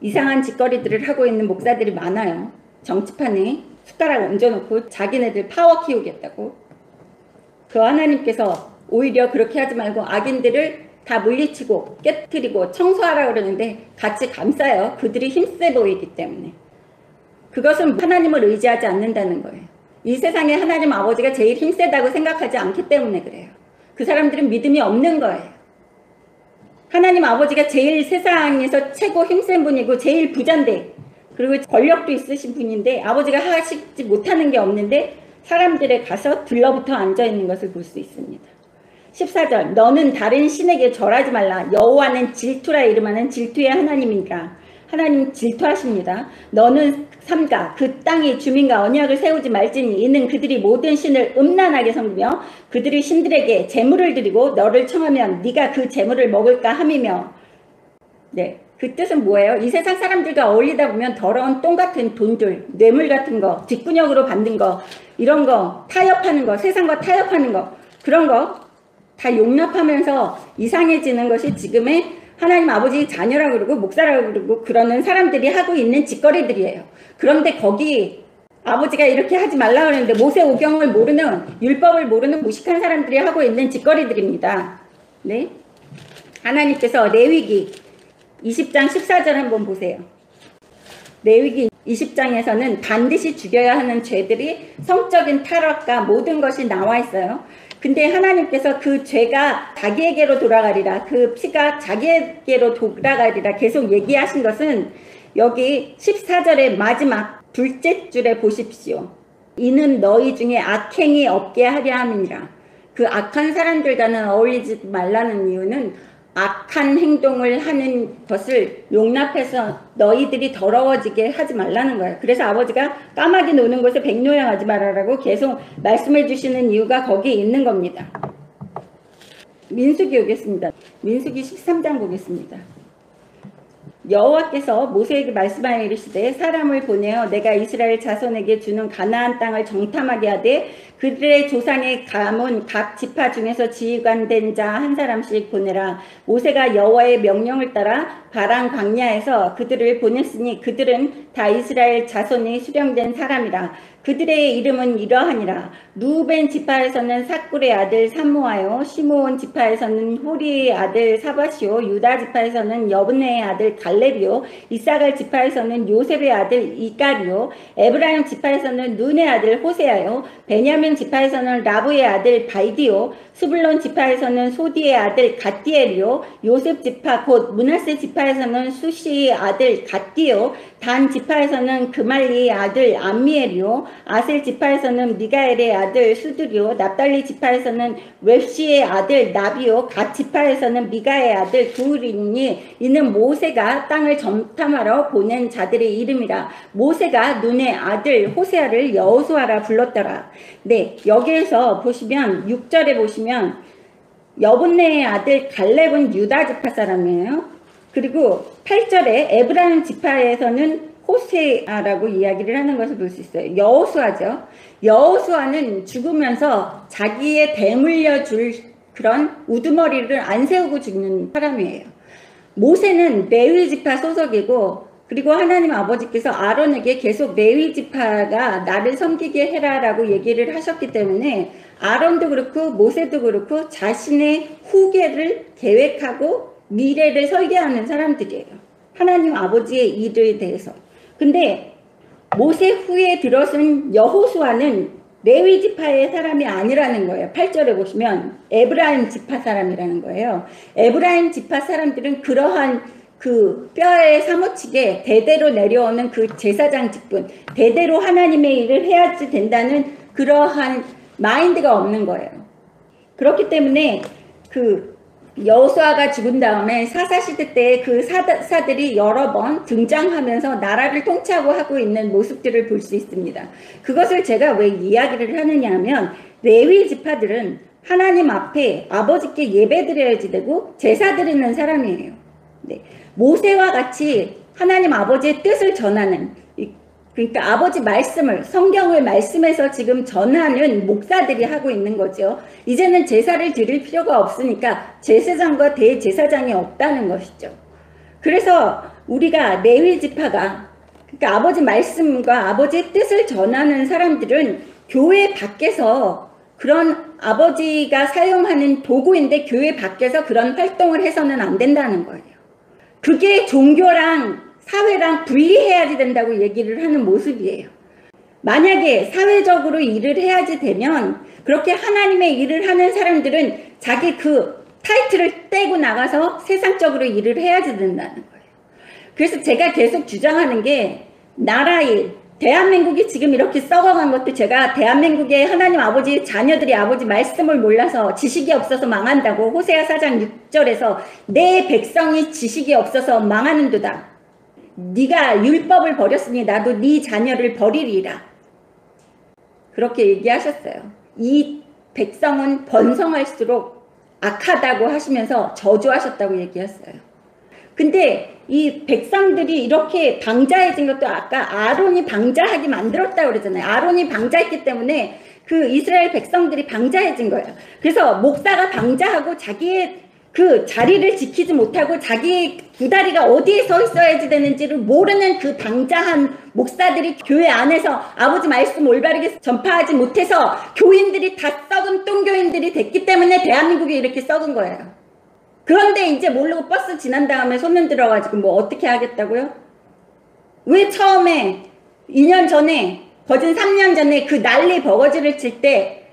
이상한 짓거리들을 하고 있는 목사들이 많아요. 정치판에 숟가락 얹어놓고 자기네들 파워 키우겠다고. 그 하나님께서 오히려 그렇게 하지 말고 악인들을 다 물리치고 깨뜨리고 청소하라 그러는데 같이 감싸요. 그들이 힘세 보이기 때문에. 그것은 하나님을 의지하지 않는다는 거예요. 이 세상에 하나님 아버지가 제일 힘세다고 생각하지 않기 때문에 그래요. 그 사람들은 믿음이 없는 거예요. 하나님 아버지가 제일 세상에서 최고 힘센 분이고 제일 부자인데, 그리고 권력도 있으신 분인데 아버지가 하시지 못하는 게 없는데 사람들에 가서 들러붙어 앉아있는 것을 볼 수 있습니다. 14절 너는 다른 신에게 절하지 말라. 여호와는 질투라 이름하는 질투의 하나님이니라. 하나님 질투하십니다. 너는 삼가 그 땅의 주민과 언약을 세우지 말지니 이는 그들이 모든 신을 음란하게 섬기며 그들이 신들에게 제물을 드리고 너를 청하면 네가 그 제물을 먹을까 함이며. 네, 그 뜻은 뭐예요? 이 세상 사람들과 어울리다 보면 더러운 똥 같은 돈들, 뇌물 같은 거, 뒷구녕으로 받는 거, 이런 거 타협하는 거, 세상과 타협하는 거, 그런 거 다 용납하면서 이상해지는 것이 지금의 하나님 아버지 자녀라고 그러고 목사라고 그러고 그러는 사람들이 하고 있는 짓거리들이에요. 그런데 거기 아버지가 이렇게 하지 말라 그러는데 모세 오경을 모르는, 율법을 모르는 무식한 사람들이 하고 있는 짓거리들입니다. 네, 하나님께서 레위기 20장 14절 한번 보세요. 레위기 20장에서는 반드시 죽여야 하는 죄들이 성적인 타락과 모든 것이 나와 있어요. 근데 하나님께서 그 죄가 자기에게로 돌아가리라, 그 피가 자기에게로 돌아가리라 계속 얘기하신 것은 여기 14절의 마지막 둘째 줄에 보십시오. 이는 너희 중에 악행이 없게 하려 함이니라. 그 악한 사람들과는 어울리지 말라는 이유는 악한 행동을 하는 것을 용납해서 너희들이 더러워지게 하지 말라는 거예요. 그래서 아버지가 까마귀 노는 곳에 백노양하지 말아라고 계속 말씀해 주시는 이유가 거기에 있는 겁니다. 민수기 오겠습니다. 민수기 13장 보겠습니다. 여호와께서 모세에게 말씀하여 이르시되 사람을 보내어 내가 이스라엘 자손에게 주는 가나안 땅을 정탐하게 하되 그들의 조상의 가문 각 지파 중에서 지휘관된 자 한 사람씩 보내라. 모세가 여호와의 명령을 따라 바랑 광야에서 그들을 보냈으니 그들은 다 이스라엘 자손이 수령된 사람이라. 그들의 이름은 이러하니라. 루벤 지파에서는 삭굴의 아들 삼모아요. 시므온 지파에서는 호리의 아들 사바시오. 유다 지파에서는 여분네의 아들 갈렙이요. 이사갈 지파에서는 요셉의 아들 이갈이요. 에브라임 지파에서는 눈의 아들 호세아요. 베냐민 지파에서는 라브의 아들 발디요. 스불론 지파에서는 소디의 아들 갓디엘이요. 요셉 지파 곧 므낫세 지파에서는 수시의 아들 갓디요. 단 지파에서는 그말리의 아들 암미엘이요. 아셀 지파에서는 미가엘의 아들 수두리요. 납달리 지파에서는 웹시의 아들 나비요. 갓 지파에서는 미가의 아들 두우리니 이는 모세가 땅을 정탐하러 보낸 자들의 이름이라. 모세가 눈의 아들 호세아를 여호수아라 불렀더라. 네, 여기에서 보시면 6절에 보시면 여분네의 아들 갈렙은 유다 지파 사람이에요. 그리고 8절에 에브라임 지파에서는 호세아라고 이야기를 하는 것을 볼 수 있어요. 여호수아죠. 여호수아는 죽으면서 자기의 대물려 줄 그런 우두머리를 안 세우고 죽는 사람이에요. 모세는 레위 지파 소속이고, 그리고 하나님 아버지께서 아론에게 계속 레위 지파가 나를 섬기게 해라라고 얘기를 하셨기 때문에 아론도 그렇고 모세도 그렇고 자신의 후계를 계획하고 미래를 설계하는 사람들이에요. 하나님 아버지의 일에 대해서. 근데 모세 후에 들어선 여호수아는 레위 지파의 사람이 아니라는 거예요. 8절에 보시면 에브라임 지파 사람이라는 거예요. 에브라임 지파 사람들은 그러한 그 뼈에 사무치게 대대로 내려오는 그 제사장 직분, 대대로 하나님의 일을 해야지 된다는 그러한 마인드가 없는 거예요. 그렇기 때문에 그 여호수아가 죽은 다음에 사사시대 때 그 사들이 여러 번 등장하면서 나라를 통치하고 하고 있는 모습들을 볼 수 있습니다. 그것을 제가 왜 이야기를 하느냐 하면 레위 지파들은 하나님 앞에 아버지께 예배드려야지 되고 제사 드리는 사람이에요. 네. 모세와 같이 하나님 아버지의 뜻을 전하는, 그러니까 아버지 말씀을, 성경을 말씀에서 지금 전하는 목사들이 하고 있는 거죠. 이제는 제사를 드릴 필요가 없으니까 제사장과 대제사장이 없다는 것이죠. 그래서 우리가 레위 지파가, 그러니까 아버지 말씀과 아버지의 뜻을 전하는 사람들은 교회 밖에서 그런 아버지가 사용하는 도구인데 교회 밖에서 그런 활동을 해서는 안 된다는 거예요. 그게 종교랑 사회랑 분리해야지 된다고 얘기를 하는 모습이에요. 만약에 사회적으로 일을 해야지 되면 그렇게 하나님의 일을 하는 사람들은 자기 그 타이틀을 떼고 나가서 세상적으로 일을 해야지 된다는 거예요. 그래서 제가 계속 주장하는 게 나라 일, 대한민국이 지금 이렇게 썩어간 것도 제가 대한민국의 하나님 아버지 자녀들이 아버지 말씀을 몰라서 지식이 없어서 망한다고 호세아 4장 6절에서 내 백성이 지식이 없어서 망하는도다. 네가 율법을 버렸으니 나도 네 자녀를 버리리라. 그렇게 얘기하셨어요. 이 백성은 번성할수록 악하다고 하시면서 저주하셨다고 얘기했어요. 근데 이 백성들이 이렇게 방자해진 것도 아까 아론이 방자하게 만들었다고 그러잖아요. 아론이 방자했기 때문에 그 이스라엘 백성들이 방자해진 거예요. 그래서 목사가 방자하고 자기의 그 자리를 지키지 못하고 자기 구다리가 어디에 서 있어야지 되는지를 모르는 그 방자한 목사들이 교회 안에서 아버지 말씀 올바르게 전파하지 못해서 교인들이 다 썩은 똥교인들이 됐기 때문에 대한민국이 이렇게 썩은 거예요. 그런데 이제 모르고 버스 지난 다음에 손 흔들어가지고 뭐 어떻게 하겠다고요? 왜 처음에 2년 전에 거진 3년 전에 그 난리 버거지를 칠 때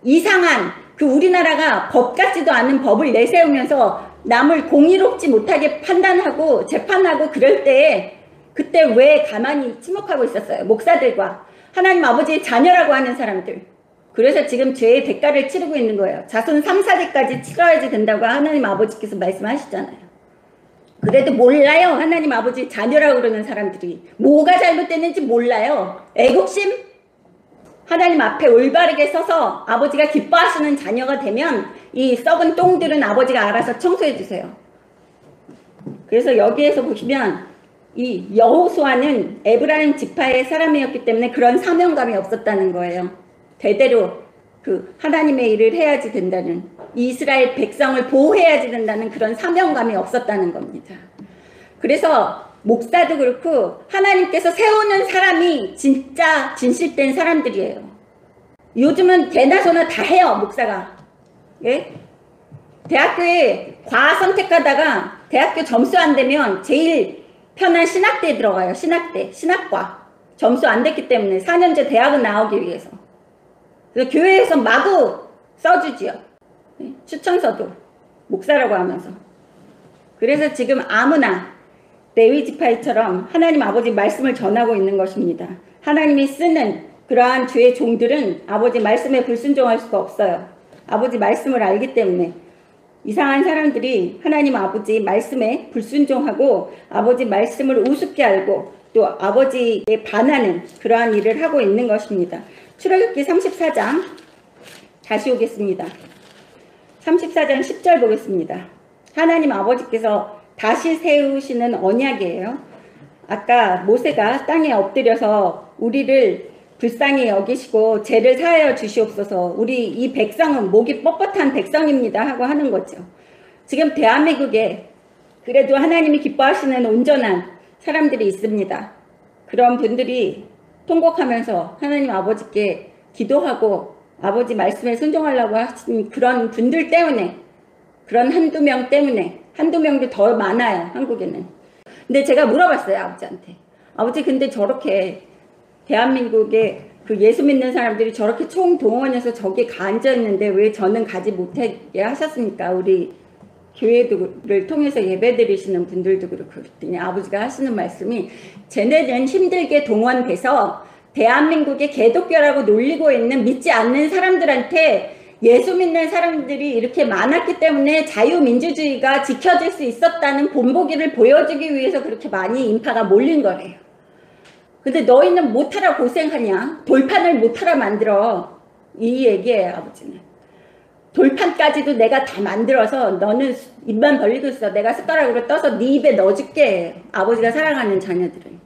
이상한 그 우리나라가 법 같지도 않은 법을 내세우면서 남을 공의롭지 못하게 판단하고 재판하고 그럴 때 그때 왜 가만히 침묵하고 있었어요? 목사들과 하나님 아버지의 자녀라고 하는 사람들. 그래서 지금 죄의 대가를 치르고 있는 거예요. 자손 3, 4대까지 치러야지 된다고 하나님 아버지께서 말씀하시잖아요. 그래도 몰라요. 하나님 아버지 자녀라고 그러는 사람들이. 뭐가 잘못됐는지 몰라요. 애국심? 하나님 앞에 올바르게 서서 아버지가 기뻐하시는 자녀가 되면 이 썩은 똥들은 아버지가 알아서 청소해 주세요. 그래서 여기에서 보시면 이 여호수아는 에브라임 지파의 사람이었기 때문에 그런 사명감이 없었다는 거예요. 대대로 그 하나님의 일을 해야지 된다는, 이스라엘 백성을 보호해야지 된다는 그런 사명감이 없었다는 겁니다. 그래서 목사도 그렇고 하나님께서 세우는 사람이 진짜 진실된 사람들이에요. 요즘은 개나 소나 다 해요, 목사가. 예? 대학교에 과학 선택하다가 대학교 점수 안 되면 제일 편한 신학대에 들어가요. 신학대, 신학과. 점수 안 됐기 때문에 4년제 대학은 나오기 위해서. 그래서 교회에서 마구 써주지요. 추천서도 목사라고 하면서. 그래서 지금 아무나 레위 지파처럼 하나님 아버지 말씀을 전하고 있는 것입니다. 하나님이 쓰는 그러한 주의 종들은 아버지 말씀에 불순종할 수가 없어요. 아버지 말씀을 알기 때문에. 이상한 사람들이 하나님 아버지 말씀에 불순종하고 아버지 말씀을 우습게 알고 또 아버지에 반하는 그러한 일을 하고 있는 것입니다. 출애굽기 34장 다시 오겠습니다. 34장 10절 보겠습니다. 하나님 아버지께서 다시 세우시는 언약이에요. 아까 모세가 땅에 엎드려서 우리를 불쌍히 여기시고 죄를 사하여 주시옵소서, 우리 이 백성은 목이 뻣뻣한 백성입니다 하고 하는 거죠. 지금 대한민국에 그래도 하나님이 기뻐하시는 온전한 사람들이 있습니다. 그런 분들이 통곡하면서 하나님 아버지께 기도하고 아버지 말씀에 순종하려고 하신 그런 분들 때문에, 그런 한두 명 때문에, 한두 명도 더 많아요, 한국에는. 근데 제가 물어봤어요, 아버지한테. 아버지, 근데 저렇게 대한민국에 그 예수 믿는 사람들이 저렇게 총동원해서 저기 앉아 있는데 왜 저는 가지 못하게 하셨습니까? 우리 교회를 통해서 예배 드리시는 분들도 그렇고 그랬더니 아버지가 하시는 말씀이 쟤네는 힘들게 동원돼서 대한민국의 개독교라고 놀리고 있는 믿지 않는 사람들한테 예수 믿는 사람들이 이렇게 많았기 때문에 자유민주주의가 지켜질 수 있었다는 본보기를 보여주기 위해서 그렇게 많이 인파가 몰린 거래요. 근데 너희는 못하라 고생하냐? 돌판을 못하라 만들어. 이 얘기예요, 아버지는. 돌판까지도 내가 다 만들어서 너는 입만 벌리고 있어. 내가 숟가락으로 떠서 네 입에 넣어줄게. 아버지가 사랑하는 자녀들은.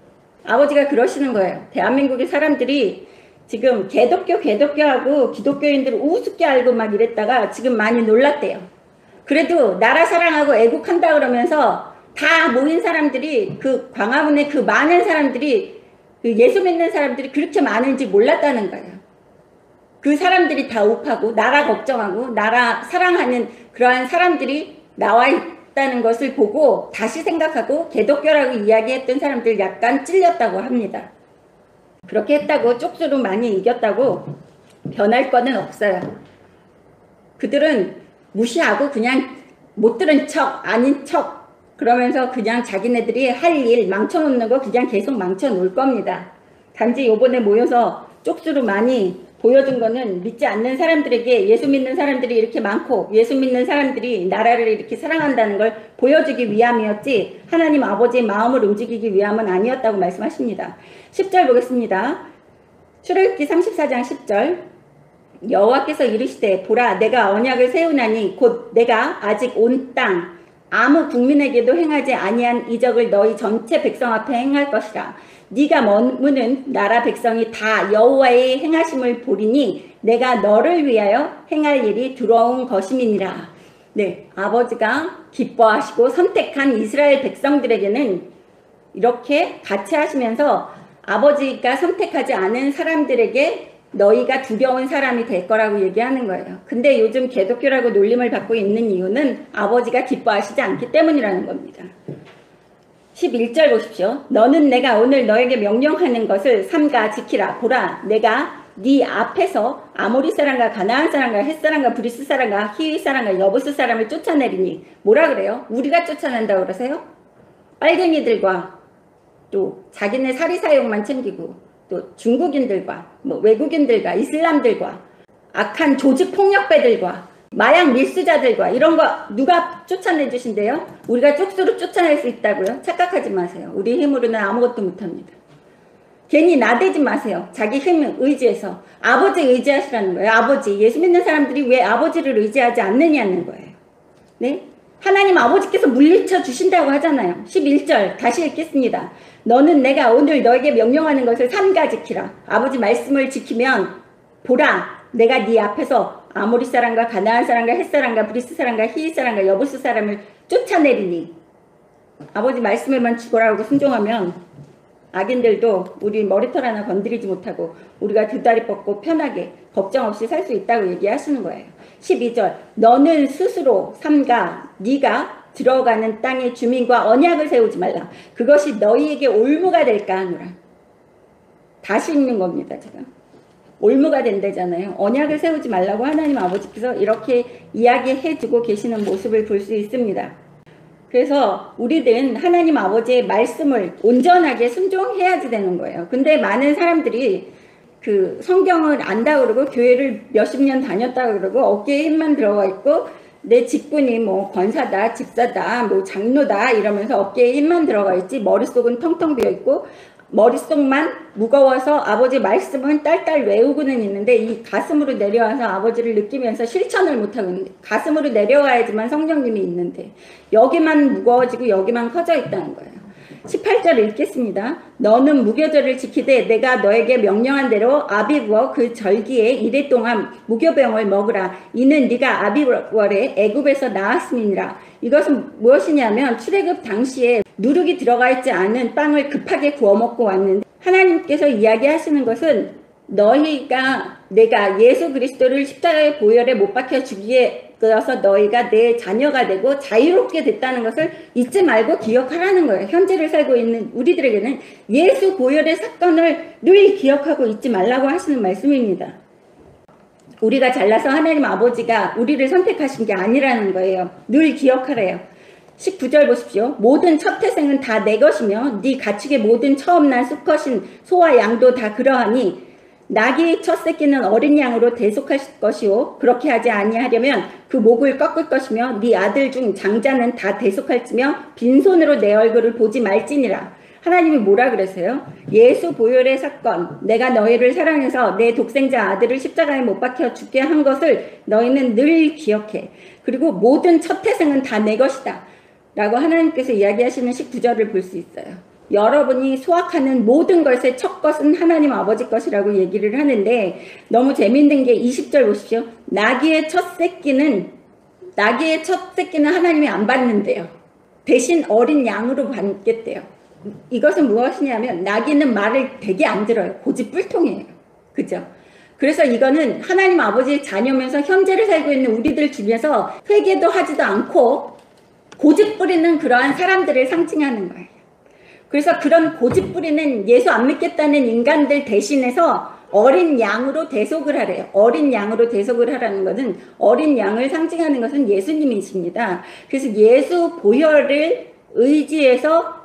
아버지가 그러시는 거예요. 대한민국의 사람들이 지금 개독교하고 기독교인들을 우습게 알고 막 이랬다가 지금 많이 놀랐대요. 그래도 나라 사랑하고 애국한다 그러면서 다 모인 사람들이 그 광화문에 그 많은 사람들이 그 예수 믿는 사람들이 그렇게 많은지 몰랐다는 거예요. 그 사람들이 다 욱하고 나라 걱정하고 나라 사랑하는 그러한 사람들이 나와 있다는 것을 보고 다시 생각하고 개독교라고 이야기했던 사람들 약간 찔렸다고 합니다. 그렇게 했다고 쪽수로 많이 이겼다고 변할 거는 없어요. 그들은 무시하고 그냥 못 들은 척 아닌 척 그러면서 그냥 자기네들이 할 일 망쳐놓는 거 그냥 계속 망쳐놓을 겁니다. 단지 요번에 모여서 쪽수로 많이 보여준 거는 믿지 않는 사람들에게 예수 믿는 사람들이 이렇게 많고 예수 믿는 사람들이 나라를 이렇게 사랑한다는 걸 보여주기 위함이었지 하나님 아버지의 마음을 움직이기 위함은 아니었다고 말씀하십니다. 10절 보겠습니다. 출애굽기 34장 10절 여호와께서 이르시되 보라 내가 언약을 세우나니 곧 내가 아직 온 땅 아무 국민에게도 행하지 아니한 이적을 너희 전체 백성 앞에 행할 것이라. 네가 머무는 나라 백성이 다 여호와의 행하심을 보리니 내가 너를 위하여 행할 일이 두려운 것임이니라. 네, 아버지가 기뻐하시고 선택한 이스라엘 백성들에게는 이렇게 같이 하시면서 아버지가 선택하지 않은 사람들에게 너희가 두려운 사람이 될 거라고 얘기하는 거예요. 근데 요즘 개독교라고 놀림을 받고 있는 이유는 아버지가 기뻐하시지 않기 때문이라는 겁니다. 11절 보십시오. 너는 내가 오늘 너에게 명령하는 것을 삼가 지키라. 보라 내가 네 앞에서 아모리 사람과 가나안 사람과 헷 사람과 브리스 사람과 히위 사람과 여부스 사람을 쫓아내리니 뭐라 그래요? 우리가 쫓아낸다고 그러세요? 빨갱이들과 또 자기네 사리사욕만 챙기고 또 중국인들과 뭐 외국인들과 이슬람들과 악한 조직 폭력배들과 마약 밀수자들과 이런 거 누가 쫓아내 주신대요? 우리가 쪽수로 쫓아낼 수 있다고요? 착각하지 마세요. 우리 힘으로는 아무것도 못합니다. 괜히 나대지 마세요. 자기 힘을 의지해서 아버지 의지하시라는 거예요. 아버지. 예수 믿는 사람들이 왜 아버지를 의지하지 않느냐는 거예요. 네? 하나님 아버지께서 물리쳐 주신다고 하잖아요. 11절 다시 읽겠습니다. 너는 내가 오늘 너에게 명령하는 것을 삼가 지키라. 아버지 말씀을 지키면 보라 내가 네 앞에서 아모리 사람과 가나안 사람과 헷 사람과 브리스 사람과 히위 사람과 여부스 사람을 쫓아내리니 아버지 말씀에만 죽어라고 순종하면 악인들도 우리 머리털 하나 건드리지 못하고 우리가 두 다리 뻗고 편하게 걱정 없이 살 수 있다고 얘기하시는 거예요. 12절 너는 스스로 삼가 네가 들어가는 땅의 주민과 언약을 세우지 말라. 그것이 너희에게 올무가 될까 하노라. 다시 읽는 겁니다. 제가 올무가 된다잖아요. 언약을 세우지 말라고 하나님 아버지께서 이렇게 이야기해주고 계시는 모습을 볼 수 있습니다. 그래서 우리들은 하나님 아버지의 말씀을 온전하게 순종해야지 되는 거예요. 근데 많은 사람들이 그 성경을 안다 그러고 교회를 몇십 년 다녔다 그러고 어깨에 힘만 들어가 있고 내 직분이 뭐 권사다, 집사다, 뭐 장로다 이러면서 어깨에 힘만 들어가 있지 머릿속은 텅텅 비어 있고 머릿속만 무거워서 아버지 말씀은 딸딸 외우고는 있는데 이 가슴으로 내려와서 아버지를 느끼면서 실천을 못하고 있는데 가슴으로 내려와야지만 성령님이 있는데 여기만 무거워지고 여기만 커져 있다는 거예요. 18절 읽겠습니다. 너는 무교절을 지키되 내가 너에게 명령한 대로 아비브어 그 절기에 이래 동안 무교병을 먹으라. 이는 네가 아비월에 애굽에서 나왔음이니라. 이것은 무엇이냐면 출애굽 당시에 누룩이 들어가 있지 않은 빵을 급하게 구워 먹고 왔는데 하나님께서 이야기하시는 것은 너희가 내가 예수 그리스도를 십자가의 보혈에 못 박혀 죽이에 그래서 너희가 내 자녀가 되고 자유롭게 됐다는 것을 잊지 말고 기억하라는 거예요. 현재를 살고 있는 우리들에게는 예수 보혈의 사건을 늘 기억하고 잊지 말라고 하시는 말씀입니다. 우리가 잘나서 하나님 아버지가 우리를 선택하신 게 아니라는 거예요. 늘 기억하래요. 19절 보십시오. 모든 첫 태생은 다 내 것이며 네 가축의 모든 처음 난 수컷인 소와 양도 다 그러하니 나귀의 첫 새끼는 어린 양으로 대속할 것이요 그렇게 하지 아니하려면 그 목을 꺾을 것이며 네 아들 중 장자는 다 대속할지며 빈손으로 내 얼굴을 보지 말지니라. 하나님이 뭐라 그랬어요? 예수 보혈의 사건, 내가 너희를 사랑해서 내 독생자 아들을 십자가에 못 박혀 죽게 한 것을 너희는 늘 기억해. 그리고 모든 첫 태생은 다 내 것이다 라고 하나님께서 이야기하시는 19절을 볼 수 있어요. 여러분이 소확하는 모든 것의 첫 것은 하나님 아버지 것이라고 얘기를 하는데, 너무 재밌는 게 20절 보십시오. 나귀의 첫 새끼는 하나님이 안 받는데요. 대신 어린 양으로 받겠대요. 이것은 무엇이냐면 나귀는 말을 되게 안 들어요. 고집불통이에요. 그죠? 그래서 이거는 하나님 아버지의 자녀면서 현재를 살고 있는 우리들 중에서 회개도 하지도 않고 고집 부리는 그러한 사람들을 상징하는 거예요. 그래서 그런 고집 부리는 예수 안 믿겠다는 인간들 대신해서 어린 양으로 대속을 하래요. 어린 양으로 대속을 하라는 것은, 어린 양을 상징하는 것은 예수님이십니다. 그래서 예수 보혈을 의지해서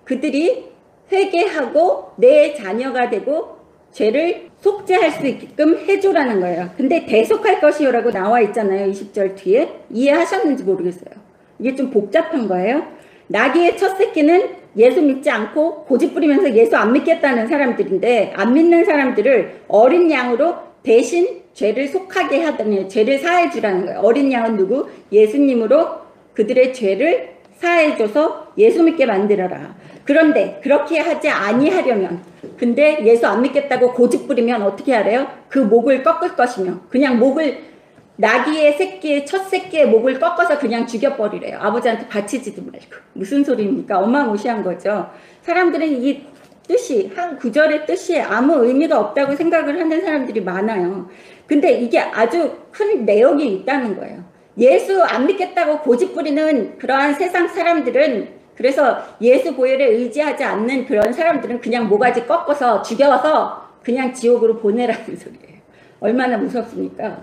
그들이 회개하고 내 자녀가 되고 죄를 속죄할 수 있게끔 해줘라는 거예요. 근데 대속할 것이요라고 나와 있잖아요. 20절 뒤에. 이해하셨는지 모르겠어요. 이게 좀 복잡한 거예요. 나귀의 첫 새끼는 예수 믿지 않고 고집 부리면서 예수 안 믿겠다는 사람들인데, 안 믿는 사람들을 어린 양으로 대신 죄를 속하게 하더니 죄를 사해 주라는 거예요. 어린 양은 누구? 예수님으로 그들의 죄를 사해줘서 예수 믿게 만들어라. 그런데 그렇게 하지 아니하려면, 근데 예수 안 믿겠다고 고집 부리면 어떻게 하래요? 그 목을 꺾을 것이며, 그냥 목을, 나귀의 새끼의 첫 새끼의 목을 꺾어서 그냥 죽여버리래요. 아버지한테 바치지도 말고. 무슨 소리입니까? 어마무시한 거죠. 사람들은 이 뜻이, 한 구절의 뜻이 아무 의미가 없다고 생각을 하는 사람들이 많아요. 근데 이게 아주 큰 내용이 있다는 거예요. 예수 안 믿겠다고 고집 부리는 그러한 세상 사람들은, 그래서 예수 보혈에 의지하지 않는 그런 사람들은 그냥 모가지 꺾어서 죽여서 그냥 지옥으로 보내라는 소리예요. 얼마나 무섭습니까?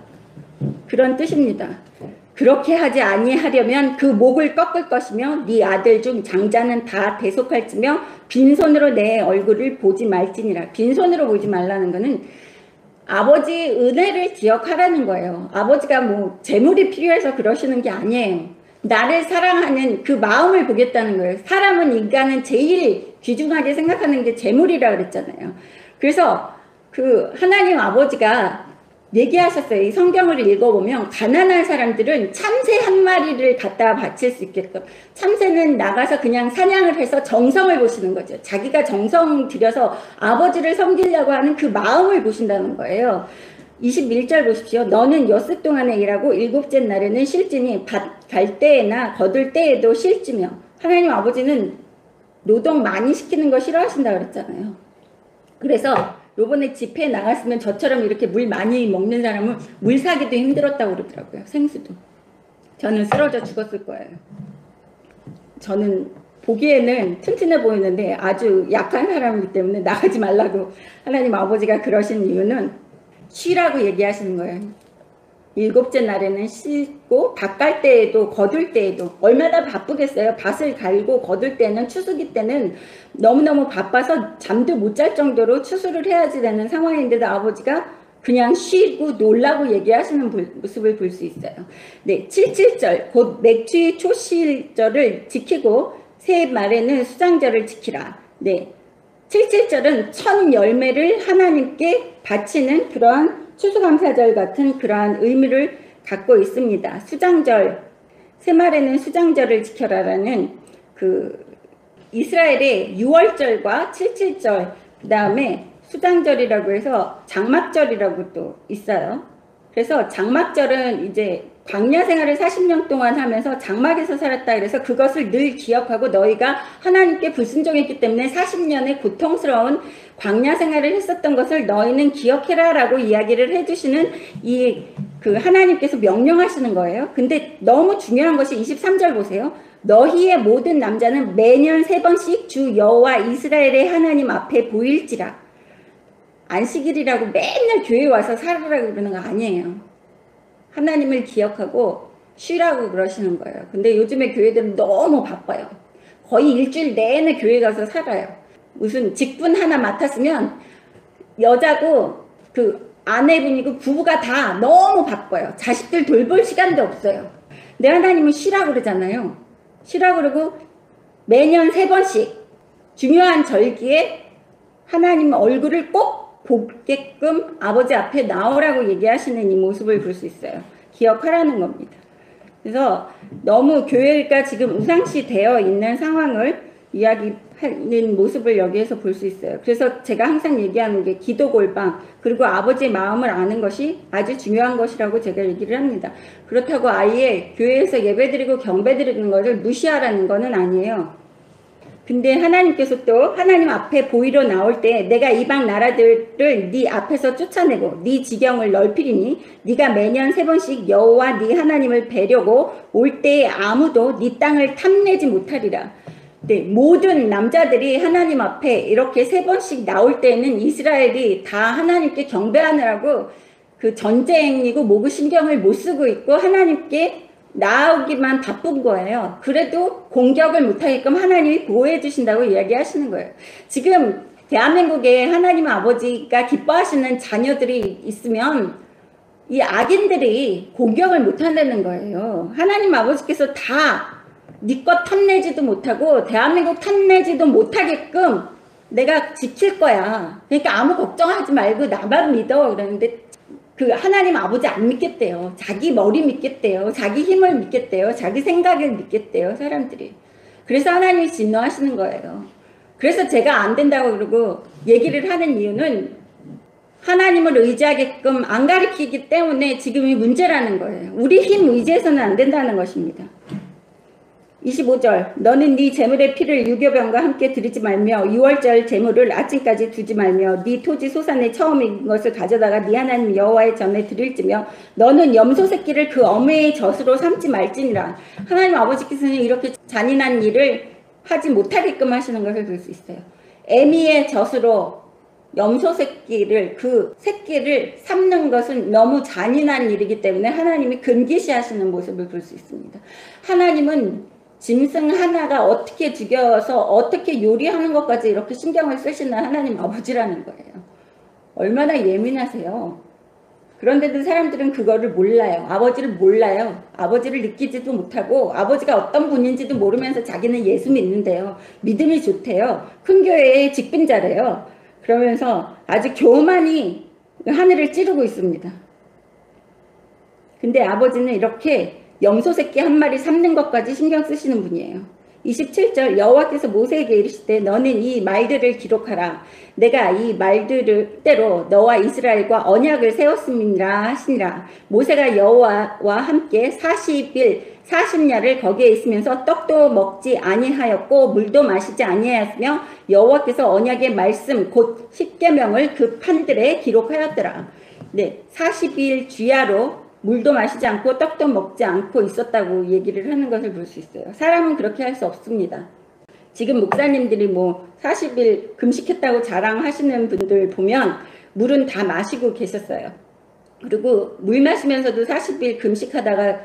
그런 뜻입니다. 그렇게 하지 아니하려면 그 목을 꺾을 것이며 네 아들 중 장자는 다 대속할지며 빈손으로 내 얼굴을 보지 말지니라. 빈손으로 보지 말라는 거는 아버지 은혜를 기억하라는 거예요. 아버지가 뭐 재물이 필요해서 그러시는 게 아니에요. 나를 사랑하는 그 마음을 보겠다는 거예요. 사람은, 인간은 제일 귀중하게 생각하는 게 재물이라 그랬잖아요. 그래서 그 하나님 아버지가 얘기하셨어요. 이 성경을 읽어보면 가난한 사람들은 참새 한 마리를 갖다 바칠 수 있게끔, 참새는 나가서 그냥 사냥을 해서 정성을 보시는 거죠. 자기가 정성 들여서 아버지를 섬기려고 하는 그 마음을 보신다는 거예요. 21절 보십시오. 너는 엿새 동안에 일하고 일곱째 날에는 쉴지니 밭 갈 때에나 거둘 때에도 쉴지며. 하나님 아버지는 노동 많이 시키는 거 싫어하신다 그랬잖아요. 그래서 요번에 집회에 나갔으면 저처럼 이렇게 물 많이 먹는 사람은 물 사기도 힘들었다고 그러더라고요. 생수도. 저는 쓰러져 죽었을 거예요. 저는 보기에는 튼튼해 보이는데 아주 약한 사람이기 때문에 나가지 말라고 하나님 아버지가 그러신 이유는 쉬라고 얘기하시는 거예요. 일곱째 날에는 쉬고 밭 갈 때에도 거둘 때에도. 얼마나 바쁘겠어요. 밭을 갈고 거둘 때는, 추수기 때는 너무너무 바빠서 잠도 못 잘 정도로 추수를 해야지 되는 상황인데도 아버지가 그냥 쉬고 놀라고 얘기하시는 모습을 볼 수 있어요. 네, 77절 곧 맥주의 초실절을 지키고 새 말에는 수장절을 지키라. 네, 77절은 첫 열매를 하나님께 바치는 그러한 추수감사절 같은 그러한 의미를 갖고 있습니다. 수장절, 새말에는 수장절을 지켜라라는 그 이스라엘의 6월절과 77절, 그 다음에 수장절이라고 해서 장막절이라고 또 있어요. 그래서 장막절은 이제 광야 생활을 40년 동안 하면서 장막에서 살았다 그래서 그것을 늘 기억하고 너희가 하나님께 불순종했기 때문에 40년의 고통스러운 광야 생활을 했었던 것을 너희는 기억해라 라고 이야기를 해주시는 이 그 하나님께서 명령하시는 거예요. 근데 너무 중요한 것이 23절 보세요. 너희의 모든 남자는 매년 3번씩 주 여호와 이스라엘의 하나님 앞에 보일지라. 안식일이라고 맨날 교회 와서 살으라고 그러는 거 아니에요. 하나님을 기억하고 쉬라고 그러시는 거예요. 근데 요즘에 교회들은 너무 바빠요. 거의 일주일 내내 교회 가서 살아요. 무슨 직분 하나 맡았으면 여자고 그 아내분이고 부부가 다 너무 바빠요. 자식들 돌볼 시간도 없어요. 근데 하나님은 쉬라고 그러잖아요. 쉬라고 그러고 매년 3번씩 중요한 절기에 하나님 얼굴을 꼭 보게끔 아버지 앞에 나오라고 얘기하시는 이 모습을 볼 수 있어요. 기억하라는 겁니다. 그래서 너무 교회가 지금 우상시 되어 있는 상황을 이야기하는 모습을 여기에서 볼 수 있어요. 그래서 제가 항상 얘기하는 게 기도 골방 그리고 아버지의 마음을 아는 것이 아주 중요한 것이라고 제가 얘기를 합니다. 그렇다고 아예 교회에서 예배드리고 경배드리는 것을 무시하라는 것은 아니에요. 근데 하나님께서 또 하나님 앞에 보이러 나올 때 내가 이방 나라들을 네 앞에서 쫓아내고 네 지경을 넓히리니 네가 매년 3번씩 여호와 네 하나님을 뵈려고 올 때에 아무도 네 땅을 탐내지 못하리라. 네, 모든 남자들이 하나님 앞에 이렇게 3번씩 나올 때는 이스라엘이 다 하나님께 경배하느라고 그 전쟁이고 뭐고 신경을 못 쓰고 있고 하나님께 나오기만 바쁜 거예요. 그래도 공격을 못하게끔 하나님이 보호해 주신다고 이야기하시는 거예요. 지금 대한민국에 하나님 아버지가 기뻐하시는 자녀들이 있으면 이 악인들이 공격을 못한다는 거예요. 하나님 아버지께서 다 네 것 탐내지도 못하고 대한민국 탐내지도 못하게끔 내가 지킬 거야. 그러니까 아무 걱정하지 말고 나만 믿어. 그러는데 그 하나님 아버지 안 믿겠대요. 자기 머리 믿겠대요. 자기 힘을 믿겠대요. 자기 생각을 믿겠대요. 사람들이. 그래서 하나님이 진노하시는 거예요. 그래서 제가 안 된다고 그러고 얘기를 하는 이유는 하나님을 의지하게끔 안 가르치기 때문에 지금 이 문제라는 거예요. 우리 힘 의지해서는 안 된다는 것입니다. 25절 너는 네 제물의 피를 유교병과 함께 드리지 말며 6월절 제물을 아침까지 두지 말며 네 토지 소산의 처음인 것을 가져다가 네 하나님 여호와의 전에 드릴지며 너는 염소 새끼를 그 어매의 젖으로 삼지 말지니라. 하나님 아버지께서는 이렇게 잔인한 일을 하지 못하게끔 하시는 것을 볼 수 있어요. 애미의 젖으로 염소 새끼를 그 새끼를 삼는 것은 너무 잔인한 일이기 때문에 하나님이 금기시하시는 모습을 볼 수 있습니다. 하나님은 짐승 하나가 어떻게 죽여서 어떻게 요리하는 것까지 이렇게 신경을 쓰시는 하나님 아버지라는 거예요. 얼마나 예민하세요. 그런데도 사람들은 그거를 몰라요. 아버지를 몰라요. 아버지를 느끼지도 못하고 아버지가 어떤 분인지도 모르면서 자기는 예수 믿는데요. 믿음이 좋대요. 큰 교회의 직분자래요. 그러면서 아주 교만이 하늘을 찌르고 있습니다. 근데 아버지는 이렇게 염소 새끼 한 마리 삼는 것까지 신경 쓰시는 분이에요. 27절 여호와께서 모세에게 이르시되 너는 이 말들을 기록하라. 내가 이 말들대로 너와 이스라엘과 언약을 세웠음이니라 하시니라. 모세가 여호와와 함께 40일 40야를 거기에 있으면서 떡도 먹지 아니하였고 물도 마시지 아니하였으며 여호와께서 언약의 말씀 곧 십계명을 그 판들에 기록하였더라. 네, 40일 주야로 물도 마시지 않고 떡도 먹지 않고 있었다고 얘기를 하는 것을 볼 수 있어요. 사람은 그렇게 할 수 없습니다. 지금 목사님들이 뭐 40일 금식했다고 자랑하시는 분들 보면 물은 다 마시고 계셨어요. 그리고 물 마시면서도 40일 금식하다가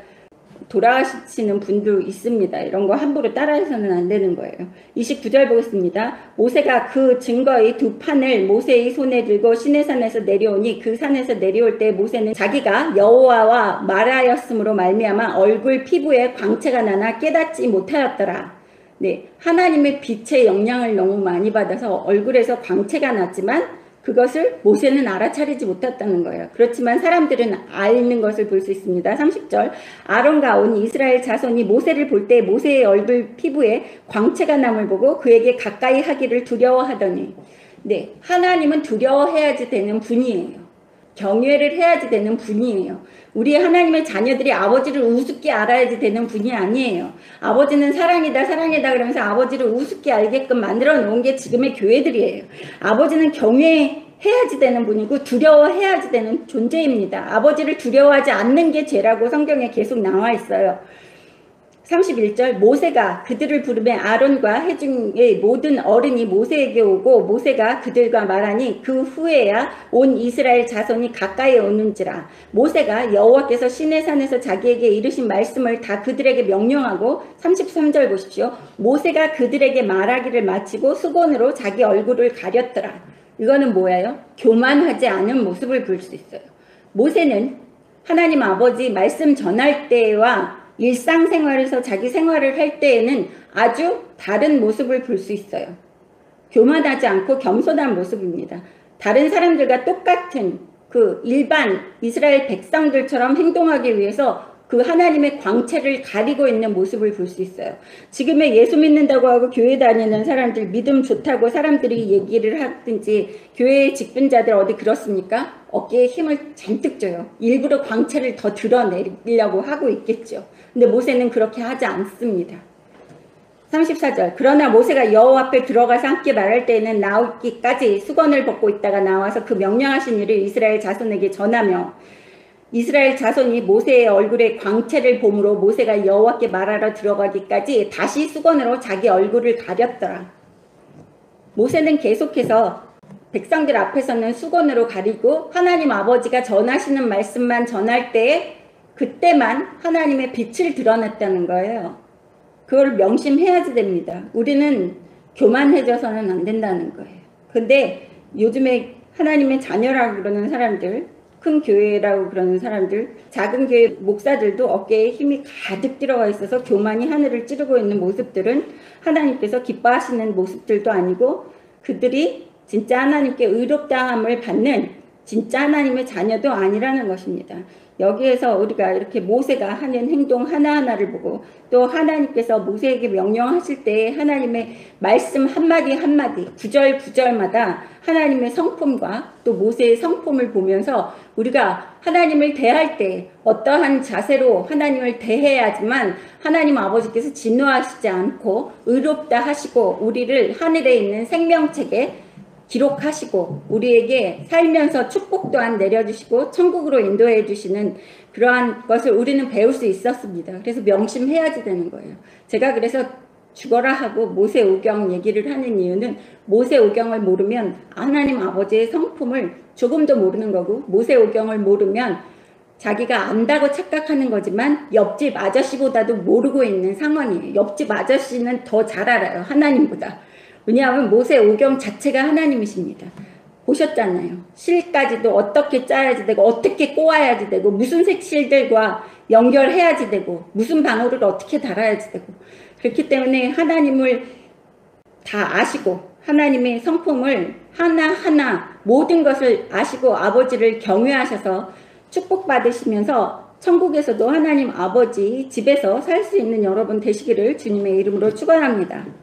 돌아가시는 분도 있습니다. 이런 거 함부로 따라해서는 안 되는 거예요. 29절 보겠습니다. 모세가 그 증거의 2판을 모세의 손에 들고 시내산에서 내려오니 그 산에서 내려올 때 모세는 자기가 여호와와 말하였으므로 말미암아 얼굴 피부에 광채가 나나 깨닫지 못하였더라. 네, 하나님의 빛의 영향을 너무 많이 받아서 얼굴에서 광채가 났지만 그것을 모세는 알아차리지 못했다는 거예요. 그렇지만 사람들은 알는 것을 볼 수 있습니다. 30절 아론과 온 이스라엘 자손이 모세를 볼 때 모세의 얼굴 피부에 광채가 남을 보고 그에게 가까이 하기를 두려워하더니 네, 하나님은 두려워해야지 되는 분이에요. 경외를 해야지 되는 분이에요. 우리 하나님의 자녀들이 아버지를 우습게 알아야지 되는 분이 아니에요. 아버지는 사랑이다 사랑이다 그러면서 아버지를 우습게 알게끔 만들어 놓은 게 지금의 교회들이에요. 아버지는 경외해야지 되는 분이고 두려워해야지 되는 존재입니다. 아버지를 두려워하지 않는 게 죄라고 성경에 계속 나와 있어요. 31절 모세가 그들을 부르매 아론과 회중의 모든 어른이 모세에게 오고 모세가 그들과 말하니 그 후에야 온 이스라엘 자손이 가까이 오는지라. 모세가 여호와께서 시내산에서 자기에게 이르신 말씀을 다 그들에게 명령하고 33절 보십시오. 모세가 그들에게 말하기를 마치고 수건으로 자기 얼굴을 가렸더라. 이거는 뭐예요? 교만하지 않은 모습을 볼 수 있어요. 모세는 하나님 아버지 말씀 전할 때와 일상생활에서 자기 생활을 할 때에는 아주 다른 모습을 볼 수 있어요. 교만하지 않고 겸손한 모습입니다. 다른 사람들과 똑같은 그 일반 이스라엘 백성들처럼 행동하기 위해서 그 하나님의 광채를 가리고 있는 모습을 볼 수 있어요. 지금의 예수 믿는다고 하고 교회 다니는 사람들, 믿음 좋다고 사람들이 얘기를 하든지 교회의 직분자들 어디 그렇습니까? 어깨에 힘을 잔뜩 줘요. 일부러 광채를 더 드러내려고 하고 있겠죠. 근데 모세는 그렇게 하지 않습니다. 34절 그러나 모세가 여호와 앞에 들어가서 함께 말할 때에는 나오기까지 수건을 벗고 있다가 나와서 그 명령하신 일을 이스라엘 자손에게 전하며 이스라엘 자손이 모세의 얼굴에 광채를 보므로 모세가 여호와께 말하러 들어가기까지 다시 수건으로 자기 얼굴을 가렸더라. 모세는 계속해서 백성들 앞에서는 수건으로 가리고 하나님 아버지가 전하시는 말씀만 전할 때에 그때만 하나님의 빛을 드러냈다는 거예요. 그걸 명심해야지 됩니다. 우리는 교만해져서는 안 된다는 거예요. 근데 요즘에 하나님의 자녀라고 그러는 사람들, 큰 교회라고 그러는 사람들, 작은 교회 목사들도 어깨에 힘이 가득 들어가 있어서 교만이 하늘을 찌르고 있는 모습들은 하나님께서 기뻐하시는 모습들도 아니고 그들이 진짜 하나님께 의롭다함을 받는 진짜 하나님의 자녀도 아니라는 것입니다. 여기에서 우리가 이렇게 모세가 하는 행동 하나하나를 보고 또 하나님께서 모세에게 명령하실 때 하나님의 말씀 한마디 한마디 구절 구절마다 하나님의 성품과 또 모세의 성품을 보면서 우리가 하나님을 대할 때 어떠한 자세로 하나님을 대해야지만 하나님 아버지께서 진노하시지 않고 의롭다 하시고 우리를 하늘에 있는 생명책에 기록하시고 우리에게 살면서 축복 또한 내려주시고 천국으로 인도해 주시는 그러한 것을 우리는 배울 수 있었습니다. 그래서 명심해야지 되는 거예요. 제가 그래서 죽어라 하고 모세오경 얘기를 하는 이유는 모세오경을 모르면 하나님 아버지의 성품을 조금도 모르는 거고 모세오경을 모르면 자기가 안다고 착각하는 거지만 옆집 아저씨보다도 모르고 있는 상황이에요. 옆집 아저씨는 더 잘 알아요. 하나님보다. 왜냐하면 모세오경 자체가 하나님이십니다. 보셨잖아요. 실까지도 어떻게 짜야지 되고 어떻게 꼬아야지 되고 무슨 색실들과 연결해야지 되고 무슨 방울을 어떻게 달아야지 되고 그렇기 때문에 하나님을 다 아시고 하나님의 성품을 하나하나 모든 것을 아시고 아버지를 경외하셔서 축복받으시면서 천국에서도 하나님 아버지 집에서 살 수 있는 여러분 되시기를 주님의 이름으로 축원합니다.